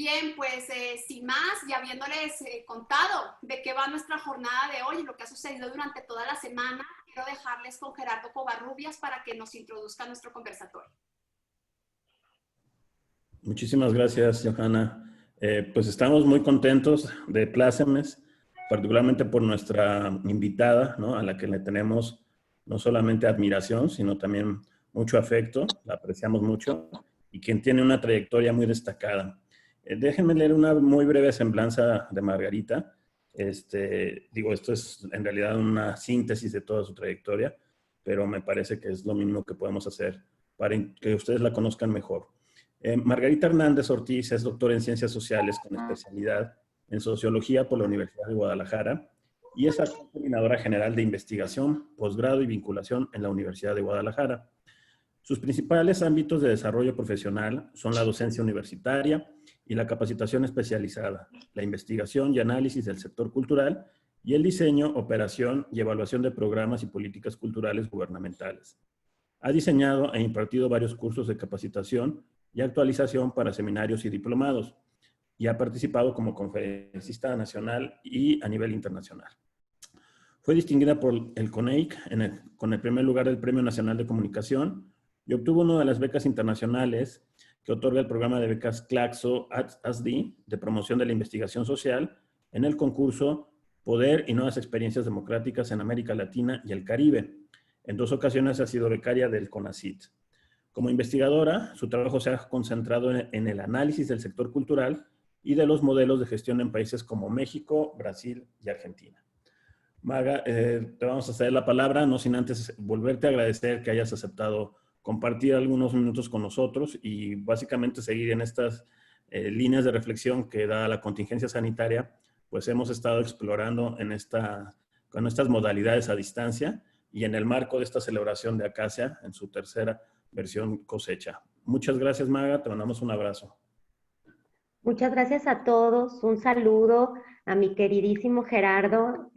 Bien, pues sin más, y habiéndoles contado de qué va nuestra jornada de hoy y lo que ha sucedido durante toda la semana, quiero dejarles con Gerardo Covarrubias para que nos introduzca nuestro conversatorio. Muchísimas gracias, Johanna. Pues estamos muy contentos de Plácemes, particularmente por nuestra invitada, ¿no? A la que le tenemos no solamente admiración, sino también mucho afecto, la apreciamos mucho, y quien tiene una trayectoria muy destacada. Déjenme leer una muy breve semblanza de Margarita. Esto es en realidad una síntesis de toda su trayectoria, pero me parece que es lo mínimo que podemos hacer para que ustedes la conozcan mejor. Margarita Hernández Ortiz es doctora en Ciencias Sociales con especialidad en Sociología por la Universidad de Guadalajara y es coordinadora general de investigación, posgrado y vinculación en la Universidad de Guadalajara. Sus principales ámbitos de desarrollo profesional son la docencia universitaria y la capacitación especializada, la investigación y análisis del sector cultural y el diseño, operación y evaluación de programas y políticas culturales gubernamentales. Ha diseñado e impartido varios cursos de capacitación y actualización para seminarios y diplomados, y ha participado como conferencista nacional y a nivel internacional. Fue distinguida por el CONEIC con el primer lugar del Premio Nacional de Comunicación y obtuvo una de las becas internacionales que otorga el programa de becas Claxo ASDI de promoción de la investigación social en el concurso Poder y Nuevas Experiencias Democráticas en América Latina y el Caribe. En 2 ocasiones ha sido becaria del CONACYT. Como investigadora, su trabajo se ha concentrado en el análisis del sector cultural y de los modelos de gestión en países como México, Brasil y Argentina. Maga, te vamos a ceder la palabra, no sin antes volverte a agradecer que hayas aceptado compartir algunos minutos con nosotros y básicamente seguir en estas líneas de reflexión que, dada la contingencia sanitaria, pues hemos estado explorando con estas modalidades a distancia y en el marco de esta celebración de Acacia en su tercera versión cosecha. Muchas gracias, Maga, te mandamos un abrazo. Muchas gracias a todos, un saludo a mi queridísimo Gerardo,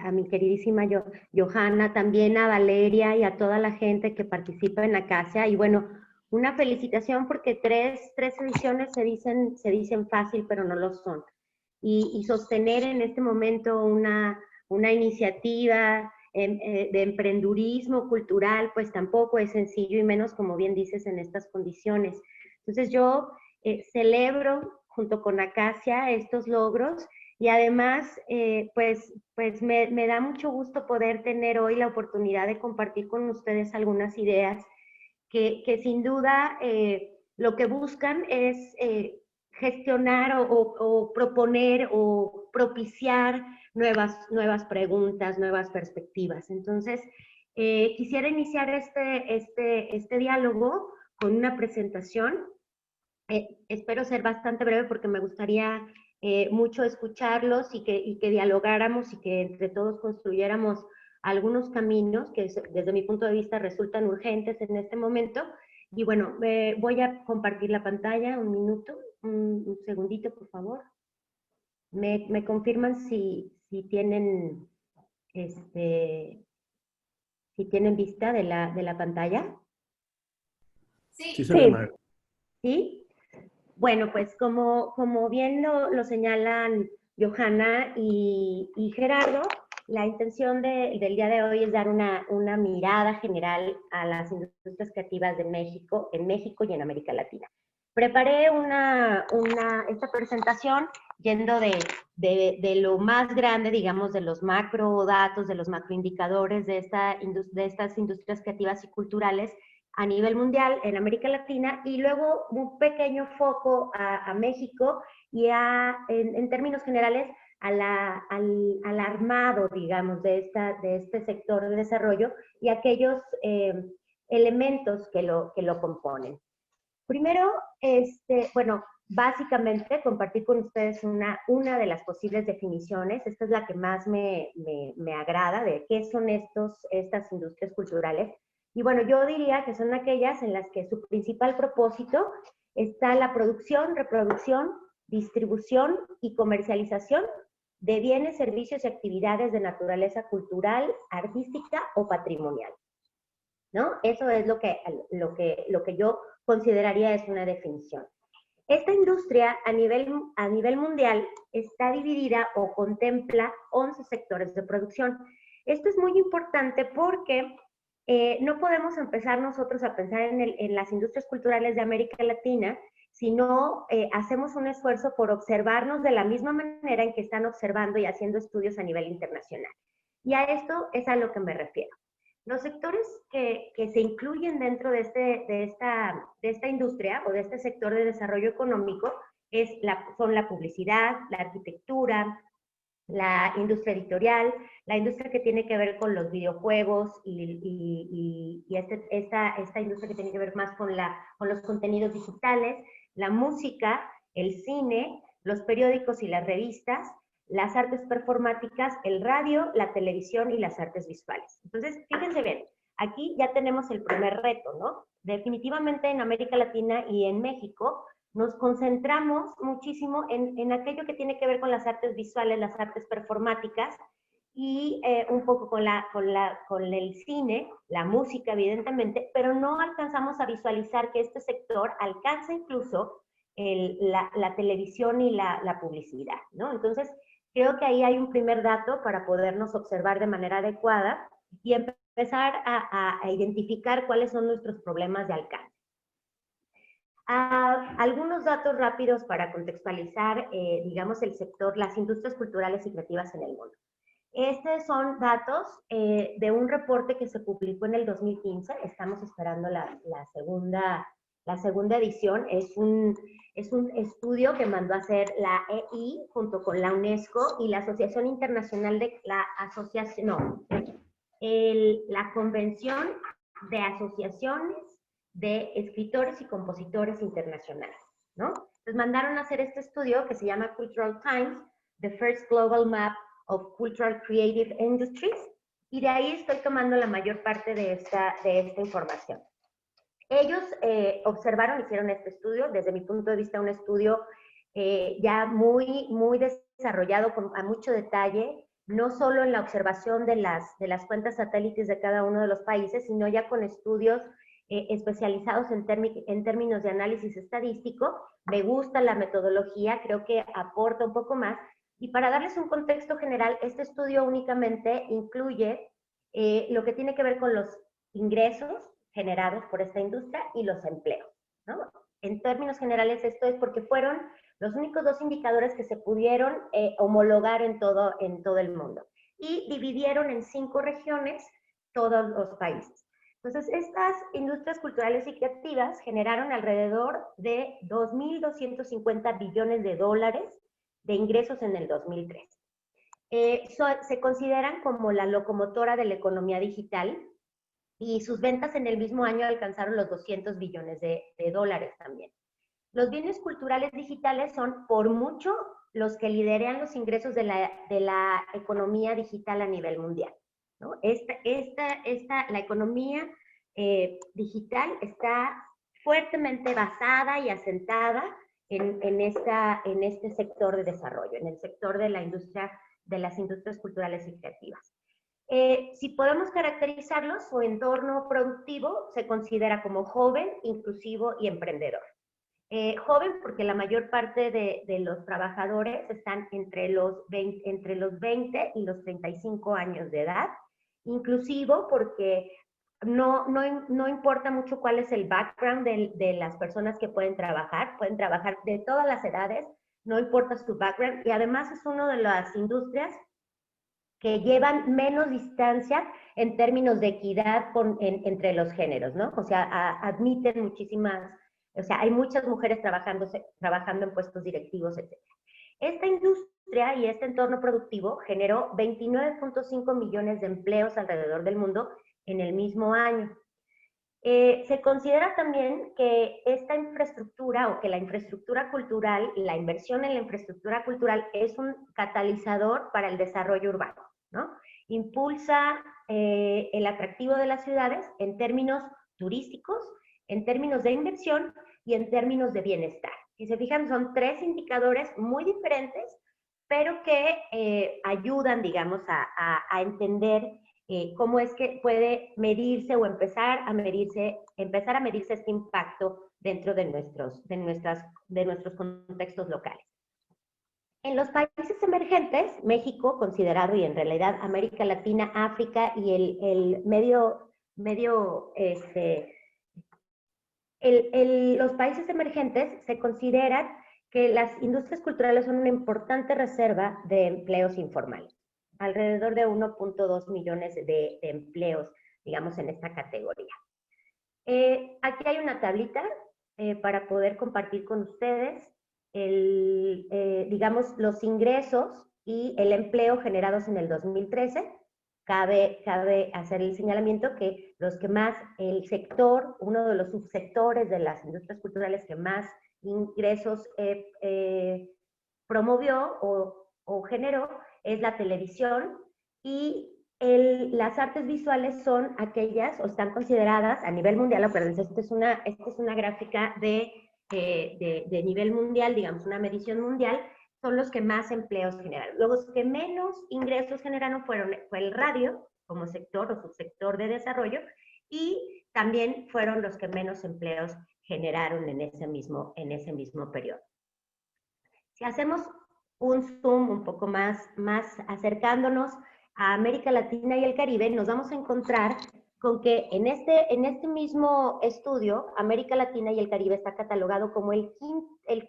a mi queridísima Johanna, también a Valeria y a toda la gente que participa en Acacia. Y bueno, una felicitación porque tres ediciones se dicen fácil, pero no lo son. Y sostener en este momento una iniciativa de emprendurismo cultural, pues tampoco es sencillo y menos, como bien dices, en estas condiciones. Entonces yo celebro junto con Acacia estos logros y además pues me da mucho gusto poder tener hoy la oportunidad de compartir con ustedes algunas ideas que sin duda lo que buscan es gestionar o proponer o propiciar nuevas preguntas, nuevas perspectivas. Entonces, quisiera iniciar este diálogo con una presentación. Espero ser bastante breve porque me gustaría mucho escucharlos y que dialogáramos y que entre todos construyéramos algunos caminos que desde mi punto de vista resultan urgentes en este momento. Y bueno, voy a compartir la pantalla, un minuto, un segundito, por favor. ¿Me confirman si tienen si tienen vista de la pantalla? Sí. ¿Sí? Bueno, pues como bien lo señalan Johanna y Gerardo, la intención del día de hoy es dar una mirada general a las industrias creativas de México, en México y en América Latina. Preparé esta presentación yendo de lo más grande, digamos, de los macro datos, de los macroindicadores de estas industrias creativas y culturales a nivel mundial, en América Latina, y luego un pequeño foco a México y en términos generales al armado, digamos, de este sector de desarrollo y aquellos elementos que lo componen. Primero, bueno, básicamente compartir con ustedes una de las posibles definiciones. Esta es la que más me agrada, de qué son estas industrias culturales. Y bueno, yo diría que son aquellas en las que su principal propósito está la producción, reproducción, distribución y comercialización de bienes, servicios y actividades de naturaleza cultural, artística o patrimonial, ¿no? Eso es lo que yo consideraría es una definición. Esta industria a nivel mundial está dividida o contempla 11 sectores de producción. Esto es muy importante porque no podemos empezar nosotros a pensar en las industrias culturales de América Latina si no hacemos un esfuerzo por observarnos de la misma manera en que están observando y haciendo estudios a nivel internacional. Y a esto es a lo que me refiero. Los sectores que se incluyen dentro de esta industria o de este sector de desarrollo económico son la publicidad, la arquitectura, la industria editorial, la industria que tiene que ver con los videojuegos y esta industria que tiene que ver más con los contenidos digitales, la música, el cine, los periódicos y las revistas, las artes performáticas, el radio, la televisión y las artes visuales. Entonces, fíjense bien, aquí ya tenemos el primer reto, ¿no? Definitivamente en América Latina y en México nos concentramos muchísimo en aquello que tiene que ver con las artes visuales, las artes performáticas y un poco con el cine, la música evidentemente, pero no alcanzamos a visualizar que este sector alcanza incluso la televisión y la publicidad, ¿no? Entonces, creo que ahí hay un primer dato para podernos observar de manera adecuada y empezar a identificar cuáles son nuestros problemas de alcance. Algunos datos rápidos para contextualizar, digamos, el sector, las industrias culturales y creativas en el mundo. Estos son datos de un reporte que se publicó en el 2015. Estamos esperando la segunda edición. Es un estudio que mandó a hacer la EI junto con la UNESCO y la Asociación Internacional de la Convención de Asociaciones de Escritores y Compositores Internacionales, ¿no? Entonces mandaron a hacer este estudio que se llama Cultural Times, The First Global Map of Cultural Creative Industries, y de ahí estoy tomando la mayor parte de esta información. Ellos observaron, hicieron este estudio, desde mi punto de vista un estudio ya muy desarrollado, a mucho detalle, no solo en la observación de las cuentas satélites de cada uno de los países, sino ya con estudios especializados en términos de análisis estadístico. Me gusta la metodología, creo que aporta un poco más. Y para darles un contexto general, este estudio únicamente incluye lo que tiene que ver con los ingresos generados por esta industria y los empleos, ¿no? En términos generales, esto es porque fueron los únicos dos indicadores que se pudieron homologar en todo el mundo. Y dividieron en 5 regiones todos los países. Entonces, estas industrias culturales y creativas generaron alrededor de 2.250 billones de dólares de ingresos en el 2003. Se consideran como la locomotora de la economía digital y sus ventas en el mismo año alcanzaron los 200 billones de dólares también. Los bienes culturales digitales son por mucho los que lideran los ingresos de la economía digital a nivel mundial, ¿no? La economía digital está fuertemente basada y asentada en este sector de desarrollo, en el sector de las industrias culturales y creativas. Si podemos caracterizarlos, su entorno productivo se considera como joven, inclusivo y emprendedor. Joven porque la mayor parte de los trabajadores están entre los 20 y los 35 años de edad. Inclusivo porque no importa mucho cuál es el background de las personas que pueden trabajar de todas las edades, no importa su background, y además es una de las industrias que llevan menos distancia en términos de equidad entre los géneros, ¿no? O sea, admiten muchísimas, o sea, hay muchas mujeres trabajando en puestos directivos, etc. Esta industria y este entorno productivo generó 29.5 millones de empleos alrededor del mundo en el mismo año. Se considera también que esta infraestructura o que la infraestructura cultural, la inversión en la infraestructura cultural es un catalizador para el desarrollo urbano, ¿no? Impulsa el atractivo de las ciudades en términos turísticos, en términos de inversión y en términos de bienestar. Si se fijan, son 3 indicadores muy diferentes, pero que ayudan, digamos, a entender cómo es que puede medirse o empezar a medirse este impacto dentro de nuestros contextos locales. En los países emergentes, México, considerado, y en realidad América Latina, África y los países emergentes se consideran que las industrias culturales son una importante reserva de empleos informales, alrededor de 1.2 millones de empleos, digamos, en esta categoría. Aquí hay una tablita para poder compartir con ustedes digamos, los ingresos y el empleo generados en el 2013. Cabe hacer el señalamiento que el sector, uno de los subsectores de las industrias culturales que más ingresos promovió o generó es la televisión, y las artes visuales son aquellas, o están consideradas a nivel mundial, esta es una gráfica de nivel mundial, digamos, una medición mundial, son los que más empleos generaron. Los que menos ingresos generaron fue el radio, como sector o subsector de desarrollo, y también fueron los que menos empleos generaron en ese mismo periodo. Si hacemos un zoom un poco más acercándonos a América Latina y el Caribe, nos vamos a encontrar con que en este mismo estudio, América Latina y el Caribe está catalogado como el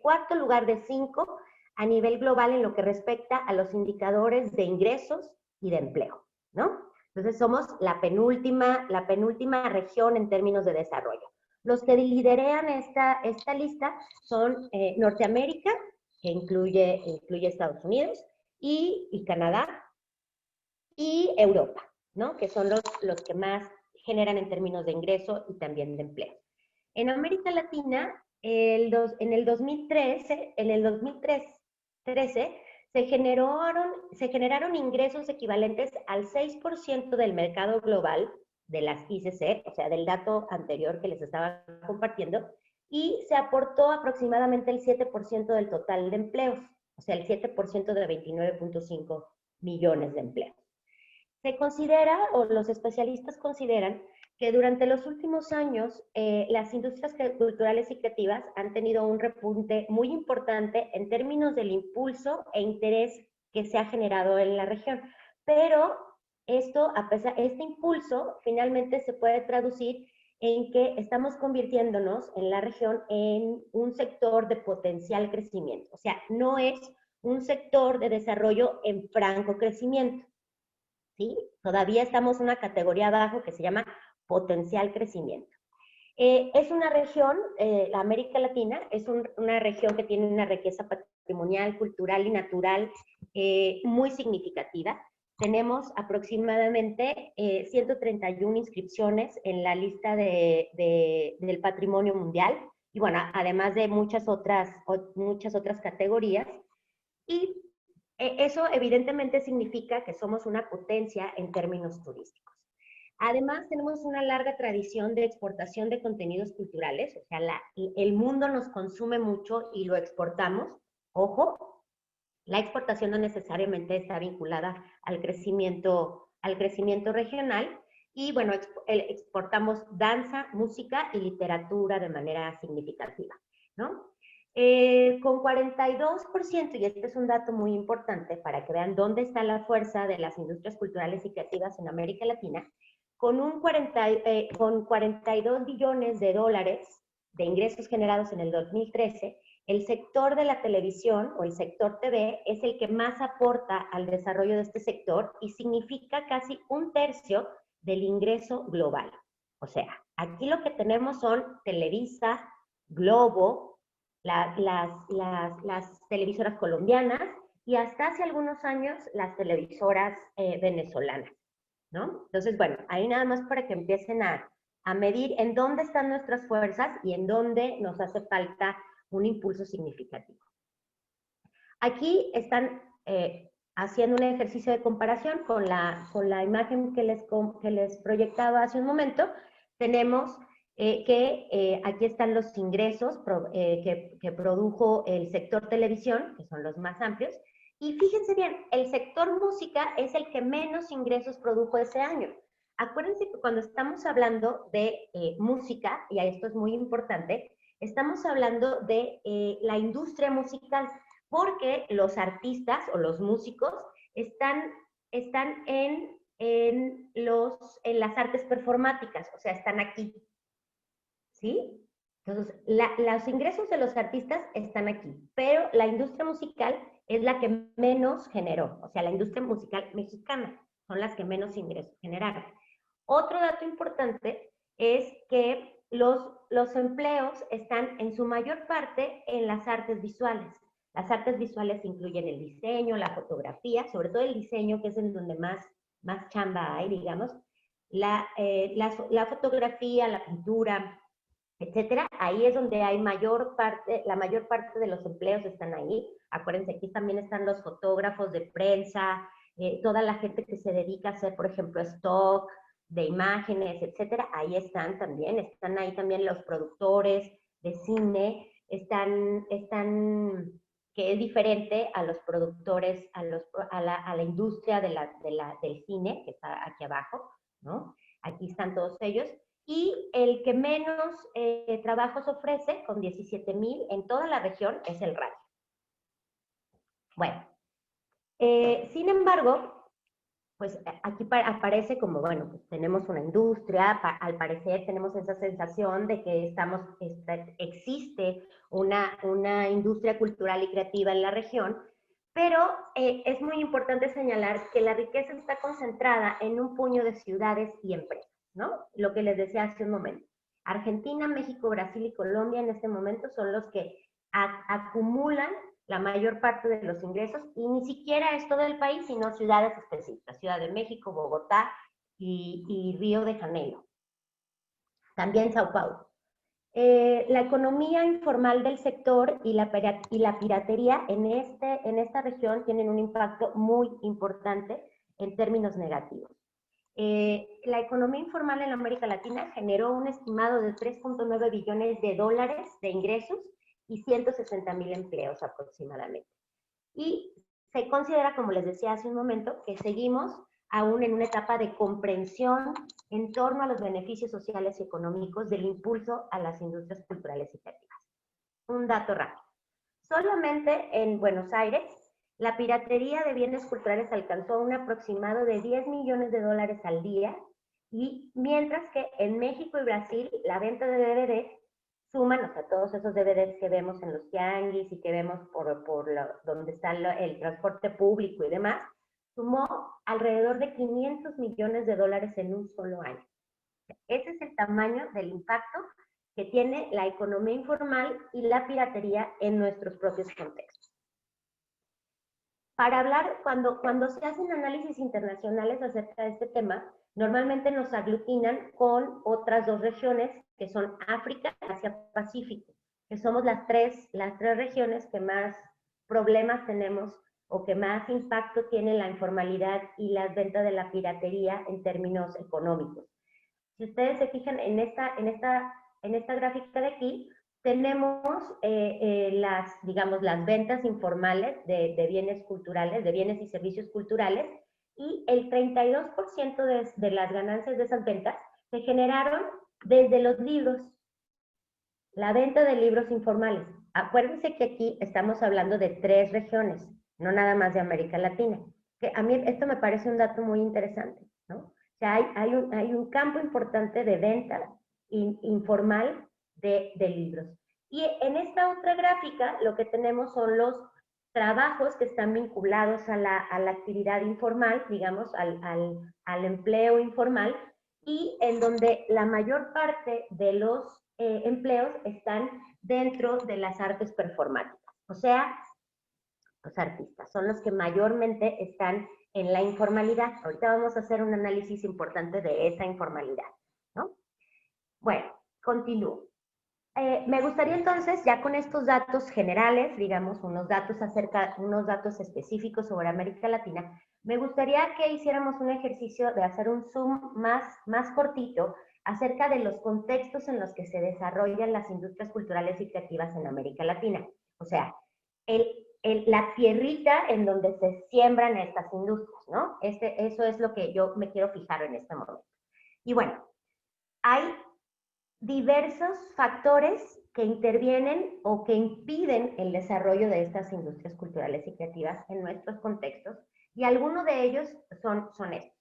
cuarto lugar de 5 a nivel global en lo que respecta a los indicadores de ingresos y de empleo, ¿no? Entonces somos la penúltima región en términos de desarrollo. Los que liderean esta lista son Norteamérica, que incluye Estados Unidos, y Canadá, y Europa, ¿no? Que son los que más generan en términos de ingreso y también de empleo. En América Latina, en el 2013 se generaron ingresos equivalentes al 6% del mercado global de las ICC, o sea, del dato anterior que les estaba compartiendo, y se aportó aproximadamente el 7% del total de empleos, o sea, el 7% de 29.5 millones de empleos. Se considera, o los especialistas consideran, que durante los últimos años las industrias culturales y creativas han tenido un repunte muy importante en términos del impulso e interés que se ha generado en la región. Pero este impulso finalmente se puede traducir en que estamos convirtiéndonos en la región en un sector de potencial crecimiento. O sea, no es un sector de desarrollo en franco crecimiento, ¿sí? Todavía estamos en una categoría abajo que se llama potencial crecimiento. Es una región, la América Latina, es una región que tiene una riqueza patrimonial, cultural y natural muy significativa. Tenemos aproximadamente 131 inscripciones en la lista del patrimonio mundial, y bueno, además de muchas otras categorías. Y eso evidentemente significa que somos una potencia en términos turísticos. Además, tenemos una larga tradición de exportación de contenidos culturales, o sea, el mundo nos consume mucho y lo exportamos. Ojo, la exportación no necesariamente está vinculada al crecimiento regional, y bueno, exportamos danza, música y literatura de manera significativa, ¿no? Con 42%, y este es un dato muy importante para que vean dónde está la fuerza de las industrias culturales y creativas en América Latina, con 42 billones de dólares de ingresos generados en el 2013, el sector de la televisión o el sector TV es el que más aporta al desarrollo de este sector y significa casi 1/3 del ingreso global. O sea, aquí lo que tenemos son Televisa, Globo, las televisoras colombianas y hasta hace algunos años las televisoras venezolanas, ¿no? Entonces, bueno, ahí nada más para que empiecen a medir en dónde están nuestras fuerzas y en dónde nos hace falta un impulso significativo. Aquí están haciendo un ejercicio de comparación con la imagen que les proyectaba hace un momento. Tenemos aquí están los ingresos que produjo el sector televisión, que son los más amplios, y fíjense bien, el sector música es el que menos ingresos produjo ese año. Acuérdense que cuando estamos hablando de música, y esto es muy importante, Estamos hablando de la industria musical, porque los artistas o los músicos están en las artes performáticas, o sea, están aquí, ¿sí? Entonces, los ingresos de los artistas están aquí, pero la industria musical es la que menos generó, o sea, la industria musical mexicana son las que menos ingresos generaron. Otro dato importante es que los empleos están en su mayor parte en las artes visuales. Las artes visuales incluyen el diseño, la fotografía, sobre todo el diseño, que es en donde más chamba hay, digamos, la fotografía, la pintura, etcétera. Ahí es donde hay la mayor parte de los empleos están ahí. Acuérdense, aquí también están los fotógrafos de prensa, toda la gente que se dedica a hacer, por ejemplo, stock de imágenes, etcétera. Ahí están también los productores de cine, que es diferente a los productores, a la industria del cine, que está aquí abajo, ¿no? Aquí están todos ellos. Y el que menos trabajos ofrece, con 17,000 en toda la región, es el radio. Bueno, sin embargo, pues aquí aparece como, bueno, pues tenemos una industria, al parecer tenemos esa sensación de que existe una industria cultural y creativa en la región, pero es muy importante señalar que la riqueza está concentrada en un puño de ciudades y empresas, ¿no? Lo que les decía hace un momento. Argentina, México, Brasil y Colombia en este momento son los que acumulan la mayor parte de los ingresos, y ni siquiera es todo el país, sino ciudades específicas, Ciudad de México, Bogotá y Río de Janeiro. También Sao Paulo. La economía informal del sector y la piratería en esta región tienen un impacto muy importante en términos negativos. La economía informal en América Latina generó un estimado de 3.9 billones de dólares de ingresos y 160,000 empleos aproximadamente. Y se considera, como les decía hace un momento, que seguimos aún en una etapa de comprensión en torno a los beneficios sociales y económicos del impulso a las industrias culturales y creativas. Un dato rápido. Solamente en Buenos Aires, la piratería de bienes culturales alcanzó un aproximado de 10 millones de dólares al día, y mientras que en México y Brasil la venta de DVDs suman, o sea, todos esos DVDs que vemos en los tianguis y que vemos donde está el transporte público y demás, sumó alrededor de 500 millones de dólares en un solo año. Ese es el tamaño del impacto que tiene la economía informal y la piratería en nuestros propios contextos. Para hablar, cuando se hacen análisis internacionales acerca de este tema, normalmente nos aglutinan con otras dos regiones, que son África y Asia-Pacífico, que somos las tres regiones que más problemas tenemos o que más impacto tiene la informalidad y la venta de la piratería en términos económicos. Si ustedes se fijan en esta gráfica de aquí, tenemos las ventas informales de bienes culturales, de bienes y servicios culturales, y el 32% de las ganancias de esas ventas se generaron desde los libros, la venta de libros informales. Acuérdense que aquí estamos hablando de 3 regiones, no nada más de América Latina. Que a mí esto me parece un dato muy interesante, ¿no? O sea, hay un campo importante de venta informal de libros. Y en esta otra gráfica lo que tenemos son los trabajos que están vinculados a la actividad informal, digamos, al empleo informal, y en donde la mayor parte de los empleos están dentro de las artes performáticas. O sea, los artistas son los que mayormente están en la informalidad. Ahorita vamos a hacer un análisis importante de esa informalidad, ¿no? Bueno, continúo. Me gustaría entonces, ya con estos datos generales, digamos, unos datos específicos sobre América Latina, me gustaría que hiciéramos un ejercicio de hacer un zoom más cortito acerca de los contextos en los que se desarrollan las industrias culturales y creativas en América Latina. O sea, la tierrita en donde se siembran estas industrias, ¿no? Eso es lo que yo me quiero fijar en este momento. Y bueno, hay diversos factores que intervienen o que impiden el desarrollo de estas industrias culturales y creativas en nuestros contextos, y algunos de ellos son estos.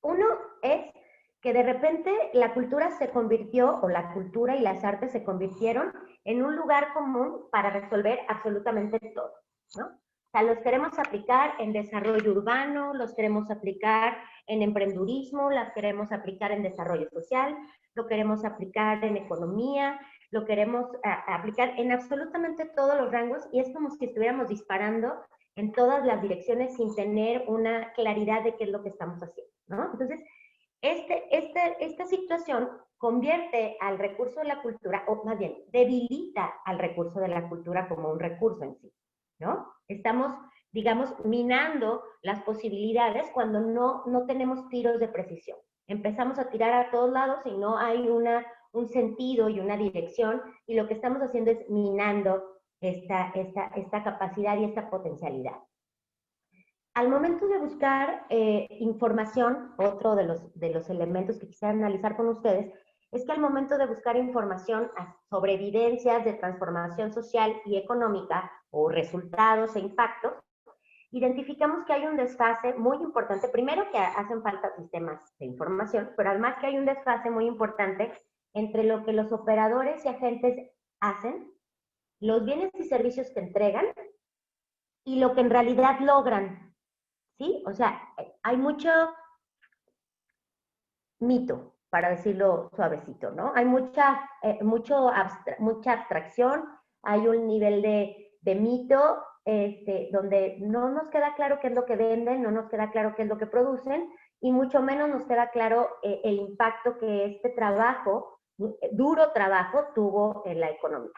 Uno es que de repente la cultura se convirtió, o la cultura y las artes se convirtieron en un lugar común para resolver absolutamente todo, ¿no? O sea, los queremos aplicar en desarrollo urbano, los queremos aplicar en emprendurismo, las queremos aplicar en desarrollo social, lo queremos aplicar en economía, lo queremos aplicar en absolutamente todos los rangos, y es como si estuviéramos disparando en todas las direcciones sin tener una claridad de qué es lo que estamos haciendo, ¿no? Entonces, esta situación convierte al recurso de la cultura, o más bien, debilita al recurso de la cultura como un recurso en sí, ¿no? Estamos, digamos, minando las posibilidades cuando no tenemos tiros de precisión. Empezamos a tirar a todos lados y no hay un sentido y una dirección, y lo que estamos haciendo es minando esta capacidad y esta potencialidad. Al momento de buscar información, otro de los elementos que quisiera analizar con ustedes, es que al momento de buscar información sobre evidencias de transformación social y económica, o resultados e impactos, identificamos que hay un desfase muy importante. Primero, que hacen falta sistemas de información, pero además que hay un desfase muy importante entre lo que los operadores y agentes hacen, los bienes y servicios que entregan, y lo que en realidad logran, ¿sí? O sea, hay mucho mito, para decirlo suavecito, ¿no? Hay mucha abstracción, hay un nivel de mito, donde no nos queda claro qué es lo que venden, no nos queda claro qué es lo que producen, y mucho menos nos queda claro el impacto que este trabajo, duro trabajo, tuvo en la economía.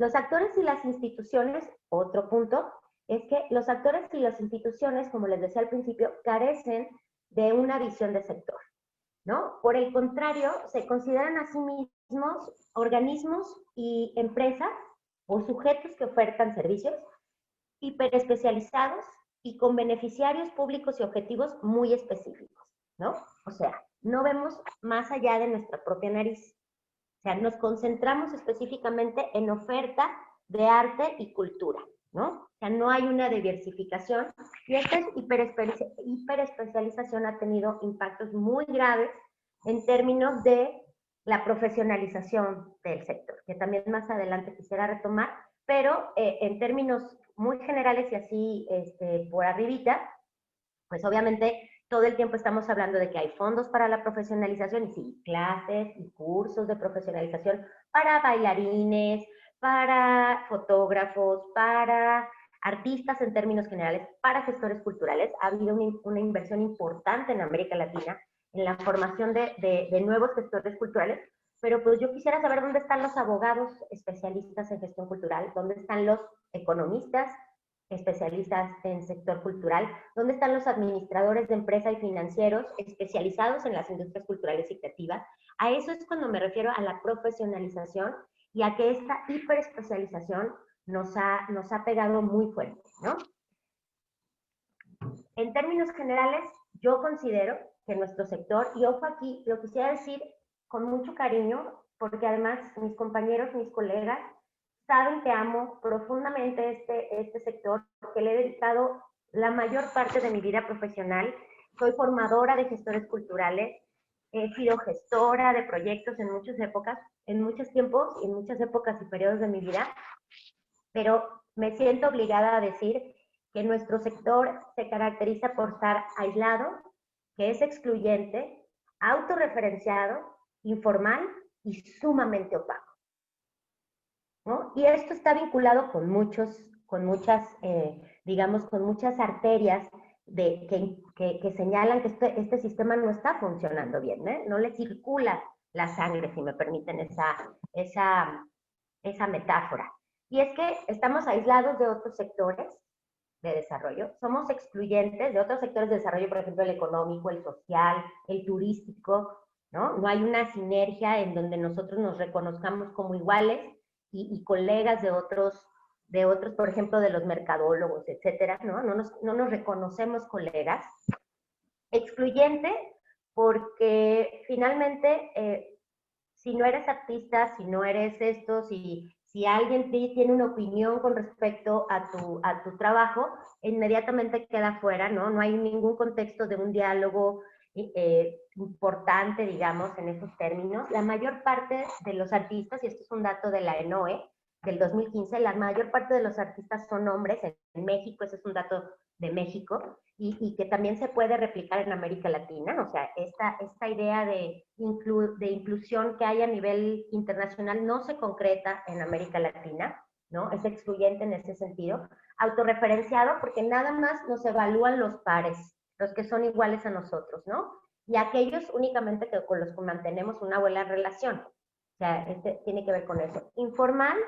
Los actores y las instituciones, otro punto, es que los actores y las instituciones, como les decía al principio, carecen de una visión de sector, ¿no? Por el contrario, se consideran a sí mismos organismos y empresas o sujetos que ofertan servicios hiperespecializados y con beneficiarios públicos y objetivos muy específicos, ¿no? O sea, no vemos más allá de nuestra propia nariz. O sea, nos concentramos específicamente en oferta de arte y cultura, ¿no? O sea, no hay una diversificación, y esta hiperespecialización ha tenido impactos muy graves en términos de la profesionalización del sector, que también más adelante quisiera retomar, pero en términos muy generales y así por arribita, pues obviamente todo el tiempo estamos hablando de que hay fondos para la profesionalización, y sí, clases y cursos de profesionalización para bailarines, para fotógrafos, para artistas en términos generales, para gestores culturales. Ha habido una inversión importante en América Latina en la formación de nuevos gestores culturales, pero pues yo quisiera saber dónde están los abogados especialistas en gestión cultural, dónde están los economistas especialistas en sector cultural, dónde están los administradores de empresa y financieros especializados en las industrias culturales y creativas. A eso es cuando me refiero a la profesionalización, y a que esta hiperespecialización nos ha pegado muy fuerte, ¿no? En términos generales, yo considero que nuestro sector, y ojo aquí, lo quisiera decir con mucho cariño, porque además mis compañeros, mis colegas, saben que amo profundamente este sector, que le he dedicado la mayor parte de mi vida profesional. Soy formadora de gestores culturales, he sido gestora de proyectos en muchas épocas, en muchos tiempos, en muchas épocas y periodos de mi vida, pero me siento obligada a decir que nuestro sector se caracteriza por estar aislado, que es excluyente, autorreferenciado, informal y sumamente opaco, ¿no? Y esto está vinculado con muchas arterias que señalan que este sistema no está funcionando bien, ¿eh? No le circula la sangre, si me permiten esa metáfora. Y es que estamos aislados de otros sectores de desarrollo, somos excluyentes de otros sectores de desarrollo, por ejemplo, el económico, el social, el turístico, ¿no? No hay una sinergia en donde nosotros nos reconozcamos como iguales y colegas de otros, por ejemplo, de los mercadólogos, etcétera, ¿no? No nos reconocemos colegas. Excluyente porque finalmente, si no eres artista, si no eres esto, si alguien tiene una opinión con respecto a tu trabajo, inmediatamente queda fuera, ¿no? No hay ningún contexto de un diálogo importante, digamos, en esos términos. La mayor parte de los artistas, y esto es un dato de la ENOE del 2015, la mayor parte de los artistas son hombres en México, ese es un dato de México, y que también se puede replicar en América Latina. O sea, esta idea de inclusión que hay a nivel internacional no se concreta en América Latina, ¿no? Es excluyente en ese sentido. Autorreferenciado porque nada más nos evalúan los pares, los que son iguales a nosotros, ¿no? Y aquellos únicamente con los que mantenemos una buena relación. O sea, tiene que ver con eso. Informal,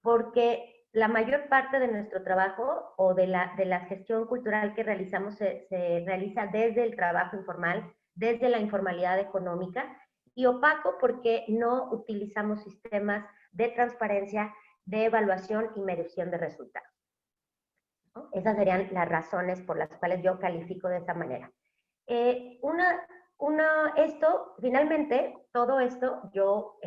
porque la mayor parte de nuestro trabajo o de la gestión cultural que realizamos se realiza desde el trabajo informal, desde la informalidad económica, y opaco porque no utilizamos sistemas de transparencia, de evaluación y medición de resultados, ¿no? Esas serían las razones por las cuales yo califico de esa manera. Finalmente, todo esto yo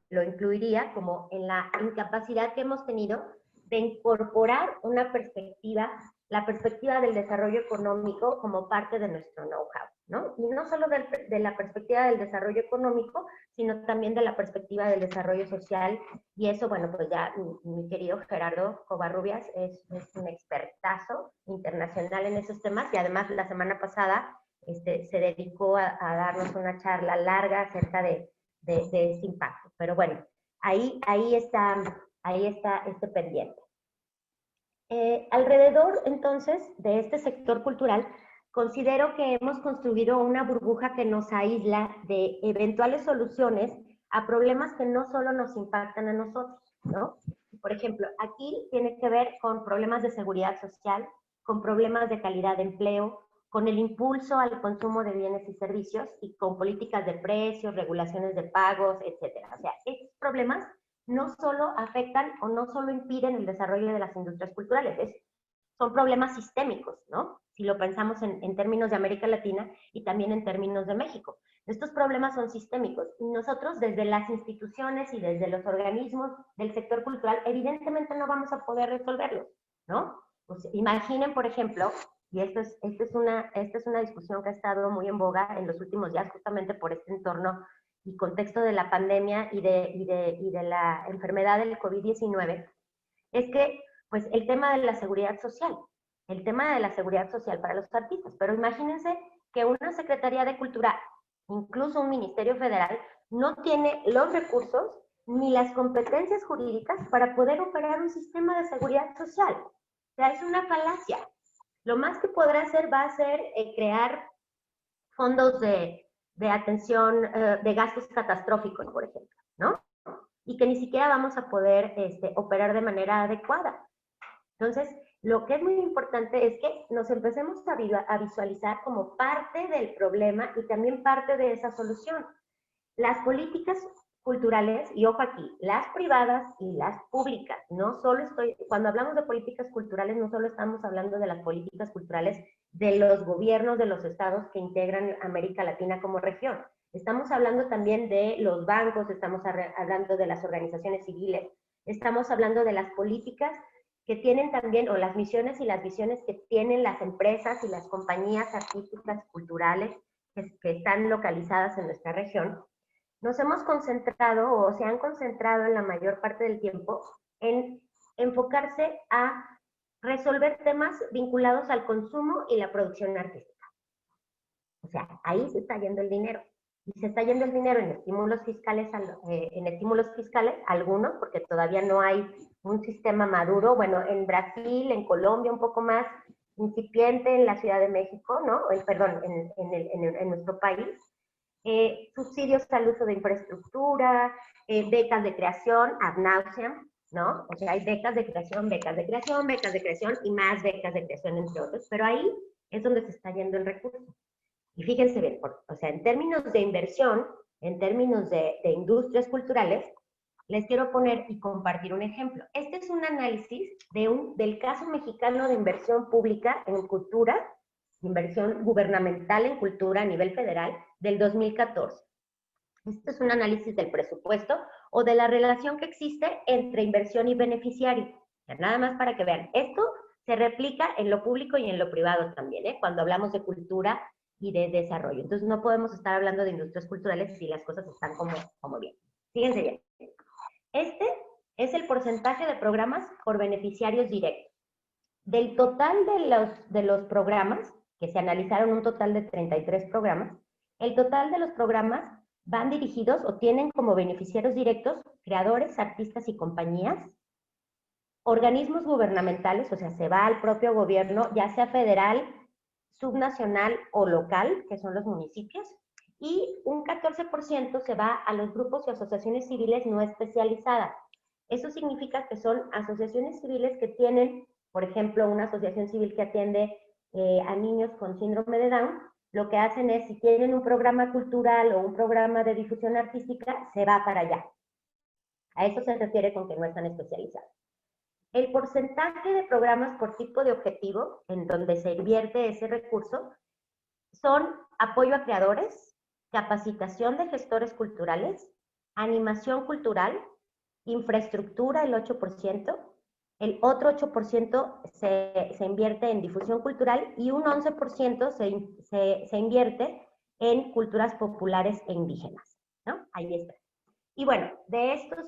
lo incluiría como en la incapacidad que hemos tenido de incorporar una perspectiva, la perspectiva del desarrollo económico como parte de nuestro know-how, ¿no? Y no solo de la perspectiva del desarrollo económico, sino también de la perspectiva del desarrollo social. Y eso, bueno, pues ya mi querido Gerardo Covarrubias es un expertazo internacional en esos temas, y además la semana pasada se dedicó a darnos una charla larga acerca de ese impacto. Pero bueno, ahí está este pendiente. Alrededor, entonces, de este sector cultural, considero que hemos construido una burbuja que nos aísla de eventuales soluciones a problemas que no solo nos impactan a nosotros, ¿no? Por ejemplo, aquí tiene que ver con problemas de seguridad social, con problemas de calidad de empleo, con el impulso al consumo de bienes y servicios, y con políticas de precios, regulaciones de pagos, etcétera. O sea, estos problemas no solo afectan o no solo impiden el desarrollo de las industrias culturales, son problemas sistémicos, ¿no? Si lo pensamos en términos de América Latina y también en términos de México. Estos problemas son sistémicos, y nosotros desde las instituciones y desde los organismos del sector cultural evidentemente no vamos a poder resolverlos, ¿no? Pues imaginen, por ejemplo, y esta es una discusión que ha estado muy en boga en los últimos días justamente por este entorno y contexto de la pandemia y de la enfermedad del COVID-19, es que, pues, el tema de la seguridad social para los artistas. Pero imagínense que una Secretaría de Cultura, incluso un Ministerio Federal, no tiene los recursos ni las competencias jurídicas para poder operar un sistema de seguridad social. O sea, es una falacia. Lo más que podrá hacer va a ser crear fondos de atención de gastos catastróficos, por ejemplo, ¿no? Y que ni siquiera vamos a poder operar de manera adecuada. Entonces, lo que es muy importante es que nos empecemos a visualizar como parte del problema y también parte de esa solución. Las políticas culturales, y ojo aquí, las privadas y las públicas, cuando hablamos de políticas culturales, no solo estamos hablando de las políticas culturales de los gobiernos de los estados que integran América Latina como región. Estamos hablando también de los bancos, estamos hablando de las organizaciones civiles, estamos hablando de las políticas que tienen también, o las misiones y las visiones que tienen las empresas y las compañías artísticas culturales que están localizadas en nuestra región. Nos hemos concentrado, o se han concentrado en la mayor parte del tiempo, en enfocarse a resolver temas vinculados al consumo y la producción artística. O sea, ahí se está yendo el dinero. Y se está yendo el dinero en estímulos fiscales, algunos, porque todavía no hay un sistema maduro. Bueno, en Brasil, en Colombia, un poco más incipiente, en la Ciudad de México, ¿no? Perdón, en nuestro país. Subsidios al uso de infraestructura, becas de creación, ad nauseam, ¿no? O sea, hay becas de creación y más becas de creación, entre otros, pero ahí es donde se está yendo el recurso. Y fíjense bien, o sea, en términos de inversión, en términos de industrias culturales, les quiero poner y compartir un ejemplo. Este es un análisis del caso mexicano de inversión pública en cultura, inversión gubernamental en cultura a nivel federal, del 2014. Este es un análisis del presupuesto o de la relación que existe entre inversión y beneficiario. Nada más para que vean. Esto se replica en lo público y en lo privado también, cuando hablamos de cultura y de desarrollo. Entonces no podemos estar hablando de industrias culturales si las cosas están como bien. Fíjense bien. Este es el porcentaje de programas por beneficiarios directos. Del total de los programas, que se analizaron un total de 33 programas, el total de los programas van dirigidos o tienen como beneficiarios directos creadores, artistas y compañías, organismos gubernamentales, o sea, se va al propio gobierno, ya sea federal, subnacional o local, que son los municipios, y un 14% se va a los grupos y asociaciones civiles no especializadas. Eso significa que son asociaciones civiles que tienen, por ejemplo, una asociación civil que atiende a niños con síndrome de Down, lo que hacen es, si tienen un programa cultural o un programa de difusión artística, se va para allá. A eso se refiere con que no están especializados. El porcentaje de programas por tipo de objetivo, en donde se invierte ese recurso, son apoyo a creadores, capacitación de gestores culturales, animación cultural, infraestructura el 8%, el otro 8% se invierte en difusión cultural y un 11% se invierte en culturas populares e indígenas, ¿no? Ahí está. Y bueno, de estos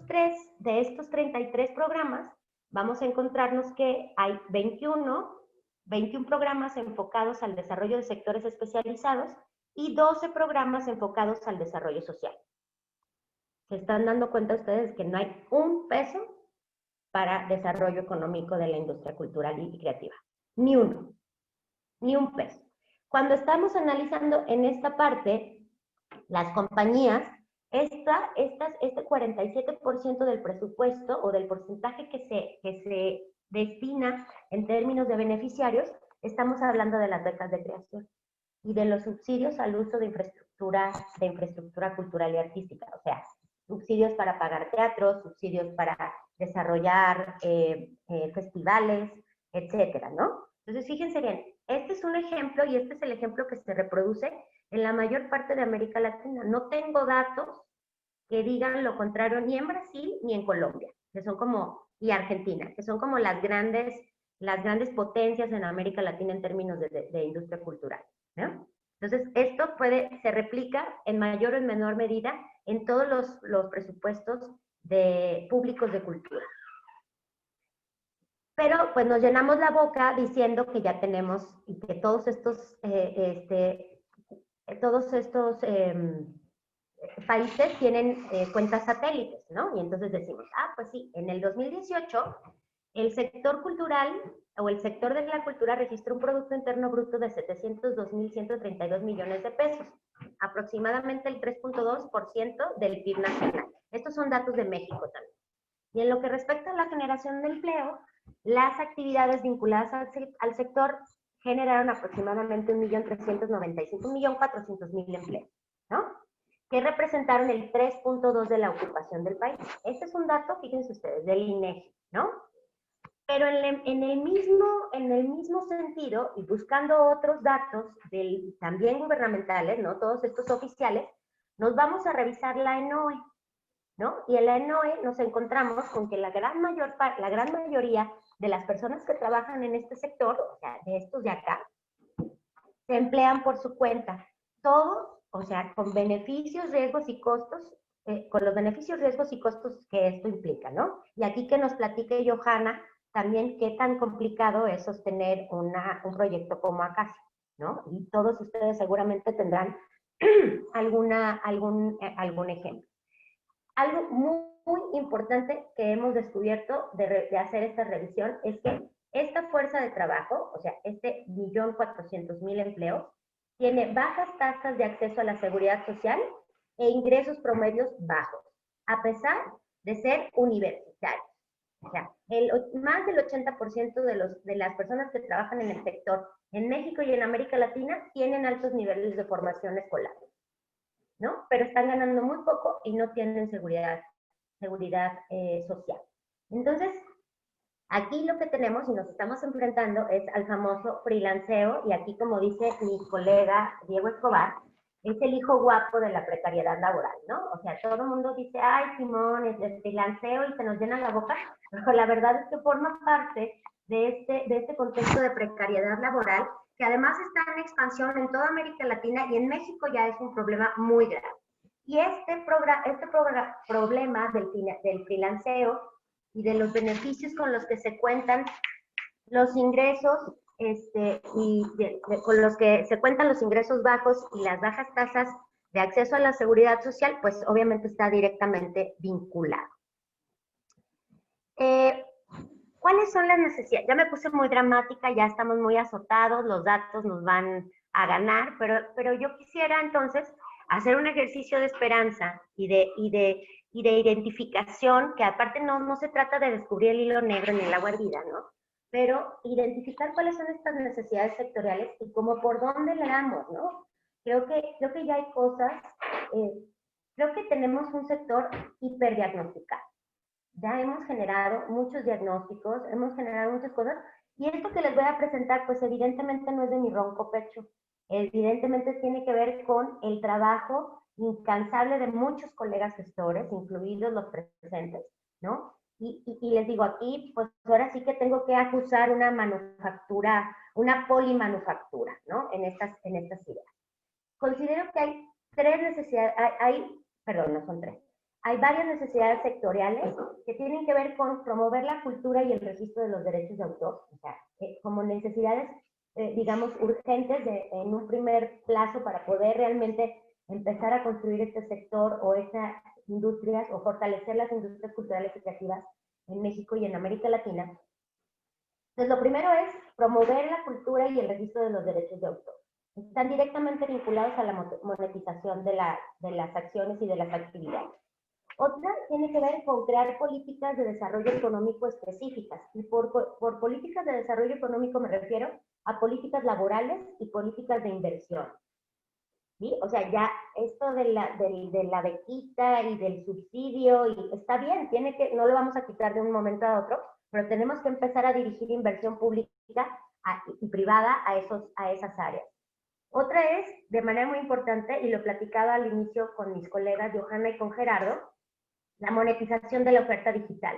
33 programas, vamos a encontrarnos que hay 21 programas enfocados al desarrollo de sectores especializados y 12 programas enfocados al desarrollo social. ¿Se están dando cuenta ustedes que no hay un peso para desarrollo económico de la industria cultural y creativa? Ni uno, ni un peso. Cuando estamos analizando en esta parte, las compañías, este 47% del presupuesto o del porcentaje que se destina en términos de beneficiarios, estamos hablando de las becas de creación y de los subsidios al uso de infraestructura cultural y artística, o sea, subsidios para pagar teatros, subsidios para desarrollar festivales, etcétera, ¿no? Entonces, fíjense bien, este es un ejemplo y este es el ejemplo que se reproduce en la mayor parte de América Latina. No tengo datos que digan lo contrario ni en Brasil ni en Colombia, que son como, y Argentina, que son como las grandes potencias en América Latina en términos de industria cultural, ¿no? Entonces, esto se replica en mayor o en menor medida en todos los presupuestos públicos de cultura. Pero pues nos llenamos la boca diciendo que ya tenemos y que todos estos países tienen cuentas satélites, ¿no? Y entonces decimos, pues sí, en el 2018 el sector cultural o el sector de la cultura registró un Producto Interno Bruto de 702.132 millones de pesos, aproximadamente el 3.2% del PIB nacional. Estos son datos de México también. Y en lo que respecta a la generación de empleo, las actividades vinculadas al sector generaron aproximadamente 1.400.000 empleos, ¿no? Que representaron el 3.2% de la ocupación del país. Este es un dato, fíjense ustedes, del INEGI, ¿no? Pero en el mismo sentido, y buscando otros datos también gubernamentales, ¿no? Todos estos oficiales, nos vamos a revisar la ENOE, ¿no? Y en la ENOE nos encontramos con que la gran mayoría de las personas que trabajan en este sector, o sea, de estos de acá, se emplean por su cuenta. Todos, o sea, con beneficios, riesgos y costos, con los beneficios, riesgos y costos que esto implica, ¿no? Y aquí que nos platique Johanna también qué tan complicado es sostener un proyecto como Acacia, ¿no? Y todos ustedes seguramente tendrán algún ejemplo. Algo muy importante que hemos descubierto de hacer esta revisión es que esta fuerza de trabajo, o sea, 1.400.000 empleos, tiene bajas tasas de acceso a la seguridad social e ingresos promedios bajos, a pesar de ser universitarios. O sea, más del 80% de las personas que trabajan en el sector en México y en América Latina tienen altos niveles de formación escolar, ¿no? Pero están ganando muy poco y no tienen seguridad social. Entonces, aquí lo que tenemos y nos estamos enfrentando es al famoso freelanceo, y aquí, como dice mi colega Diego Escobar, es el hijo guapo de la precariedad laboral, ¿no? O sea, todo el mundo dice, ay, Simón, es de freelanceo y se nos llena la boca, pero la verdad es que forma parte de este contexto de precariedad laboral, que además está en expansión en toda América Latina y en México ya es un problema muy grave. Y este problema del freelanceo y de los beneficios con los que se cuentan los ingresos, con los que se cuentan los ingresos bajos y las bajas tasas de acceso a la seguridad social, pues obviamente está directamente vinculado. ¿Cuáles son las necesidades? Ya me puse muy dramática, ya estamos muy azotados, los datos nos van a ganar, pero yo quisiera entonces hacer un ejercicio de esperanza y de identificación, que aparte no se trata de descubrir el hilo negro ni el agua hervida, ¿no? Pero identificar cuáles son estas necesidades sectoriales y cómo por dónde le damos, ¿no? Creo que ya hay cosas, creo que tenemos un sector hiperdiagnosticado. Ya hemos generado muchos diagnósticos, hemos generado muchas cosas, y esto que les voy a presentar, pues evidentemente no es de mi ronco pecho, evidentemente tiene que ver con el trabajo incansable de muchos colegas gestores, incluidos los presentes, ¿no? Y les digo aquí, pues ahora sí que tengo que acusar una manufactura, una polimanufactura, ¿no? En estas ideas. Considero que hay tres necesidades, perdón, no son tres. Hay varias necesidades sectoriales que tienen que ver con promover la cultura y el registro de los derechos de autor, o sea, como necesidades, digamos, urgentes en un primer plazo para poder realmente empezar a construir este sector o estas industrias o fortalecer las industrias culturales y creativas en México y en América Latina. Entonces, lo primero es promover la cultura y el registro de los derechos de autor. Están directamente vinculados a la monetización de las acciones y de las actividades. Otra tiene que ver con crear políticas de desarrollo económico específicas. Y por políticas de desarrollo económico me refiero a políticas laborales y políticas de inversión. ¿Sí? O sea, ya esto de la bequita y del subsidio, y está bien, no lo vamos a quitar de un momento a otro, pero tenemos que empezar a dirigir inversión pública y privada a esas áreas. Otra es, de manera muy importante, y lo platicaba al inicio con mis colegas Johanna y con Gerardo, la monetización de la oferta digital.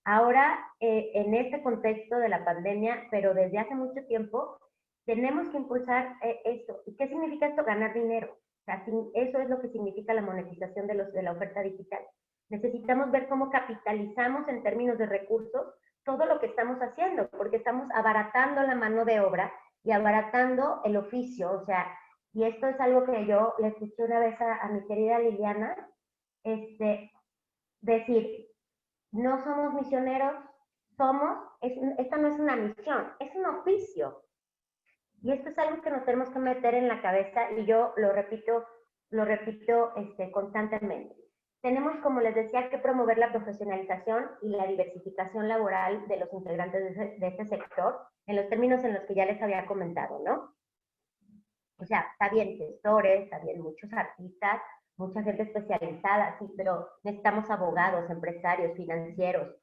Ahora, en este contexto de la pandemia, pero desde hace mucho tiempo, tenemos que impulsar esto. ¿Y qué significa esto? Ganar dinero. O sea, eso es lo que significa la monetización de la oferta digital. Necesitamos ver cómo capitalizamos en términos de recursos todo lo que estamos haciendo, porque estamos abaratando la mano de obra y abaratando el oficio. O sea, y esto es algo que yo le escuché una vez a mi querida Liliana, decir, no somos misioneros, esta no es una misión, es un oficio. Y esto es algo que nos tenemos que meter en la cabeza, y yo lo repito constantemente. Tenemos, como les decía, que promover la profesionalización y la diversificación laboral de los integrantes de este sector, en los términos en los que ya les había comentado, ¿no? O sea, está bien gestores, está bien muchos artistas, mucha gente especializada, sí, pero necesitamos abogados, empresarios, financieros,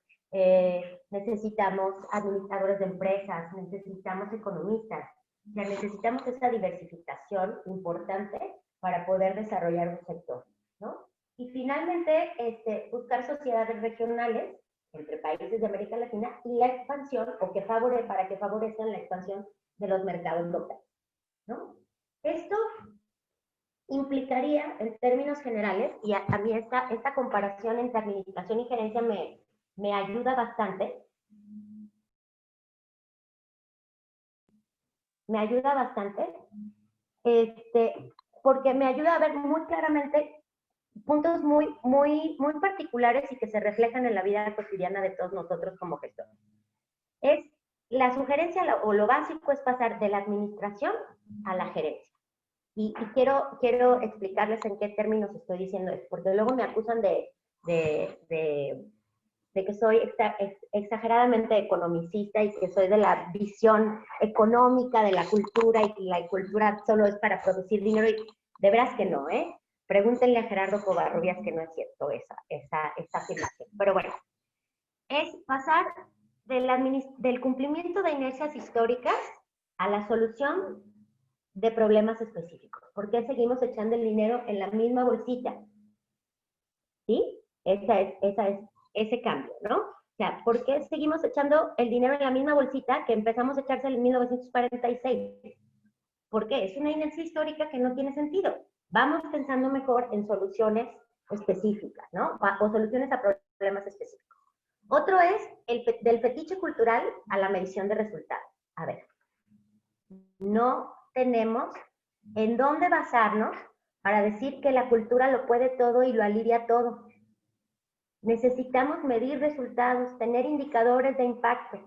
necesitamos administradores de empresas, necesitamos economistas, ya necesitamos esa diversificación importante para poder desarrollar un sector, ¿no? Y finalmente, buscar sociedades regionales entre países de América Latina y la expansión, para que favorezcan la expansión de los mercados locales, ¿no? Esto implicaría, en términos generales, y a mí esta comparación entre administración y gerencia me ayuda bastante. Porque me ayuda a ver muy claramente puntos muy, muy, muy particulares y que se reflejan en la vida cotidiana de todos nosotros como gestores. La sugerencia o lo básico es pasar de la administración a la gerencia. Y quiero explicarles en qué términos estoy diciendo esto, porque luego me acusan de que soy exageradamente economicista y que soy de la visión económica de la cultura y que la cultura solo es para producir dinero. Y de veras que no, ¿eh? Pregúntenle a Gerardo Covarrubias que no es cierto esa afirmación. Pero bueno, es pasar del cumplimiento de inercias históricas a la solución de problemas específicos. ¿Por qué seguimos echando el dinero en la misma bolsita? ¿Sí? Ese cambio, ¿no? O sea, ¿por qué seguimos echando el dinero en la misma bolsita que empezamos a echarse en 1946? ¿Por qué? Es una inercia histórica que no tiene sentido. Vamos pensando mejor en soluciones específicas, ¿no? O soluciones a problemas específicos. Otro es del fetiche cultural a la medición de resultados. A ver, no tenemos en dónde basarnos para decir que la cultura lo puede todo y lo alivia todo. Necesitamos medir resultados, tener indicadores de impacto,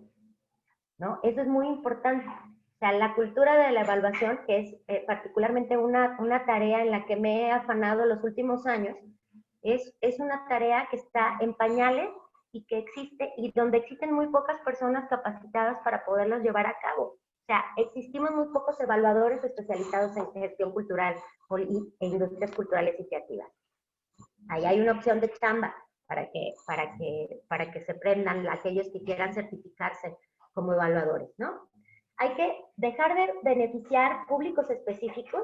¿no? Eso es muy importante. O sea, la cultura de la evaluación, que es particularmente una tarea en la que me he afanado los últimos años, es una tarea que está en pañales y que existe, y donde existen muy pocas personas capacitadas para poderlos llevar a cabo. O sea, existimos muy pocos evaluadores especializados en gestión cultural e industrias culturales y creativas. Ahí hay una opción de chamba para que se prendan aquellos que quieran certificarse como evaluadores, ¿no? Hay que dejar de beneficiar públicos específicos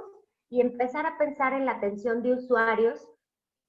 y empezar a pensar en la atención de usuarios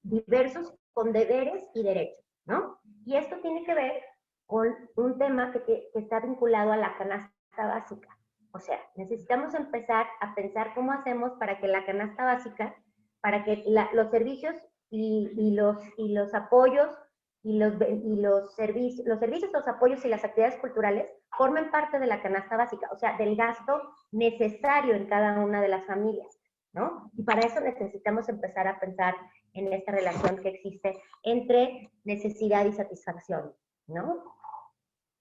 diversos con deberes y derechos, ¿no? Y esto tiene que ver con un tema que está vinculado a la canasta básica. O sea, necesitamos empezar a pensar cómo hacemos para que la canasta básica, para que los servicios y los apoyos y los servicios, los apoyos y las actividades culturales formen parte de la canasta básica, o sea, del gasto necesario en cada una de las familias, ¿no? Y para eso necesitamos empezar a pensar en esta relación que existe entre necesidad y satisfacción, ¿no?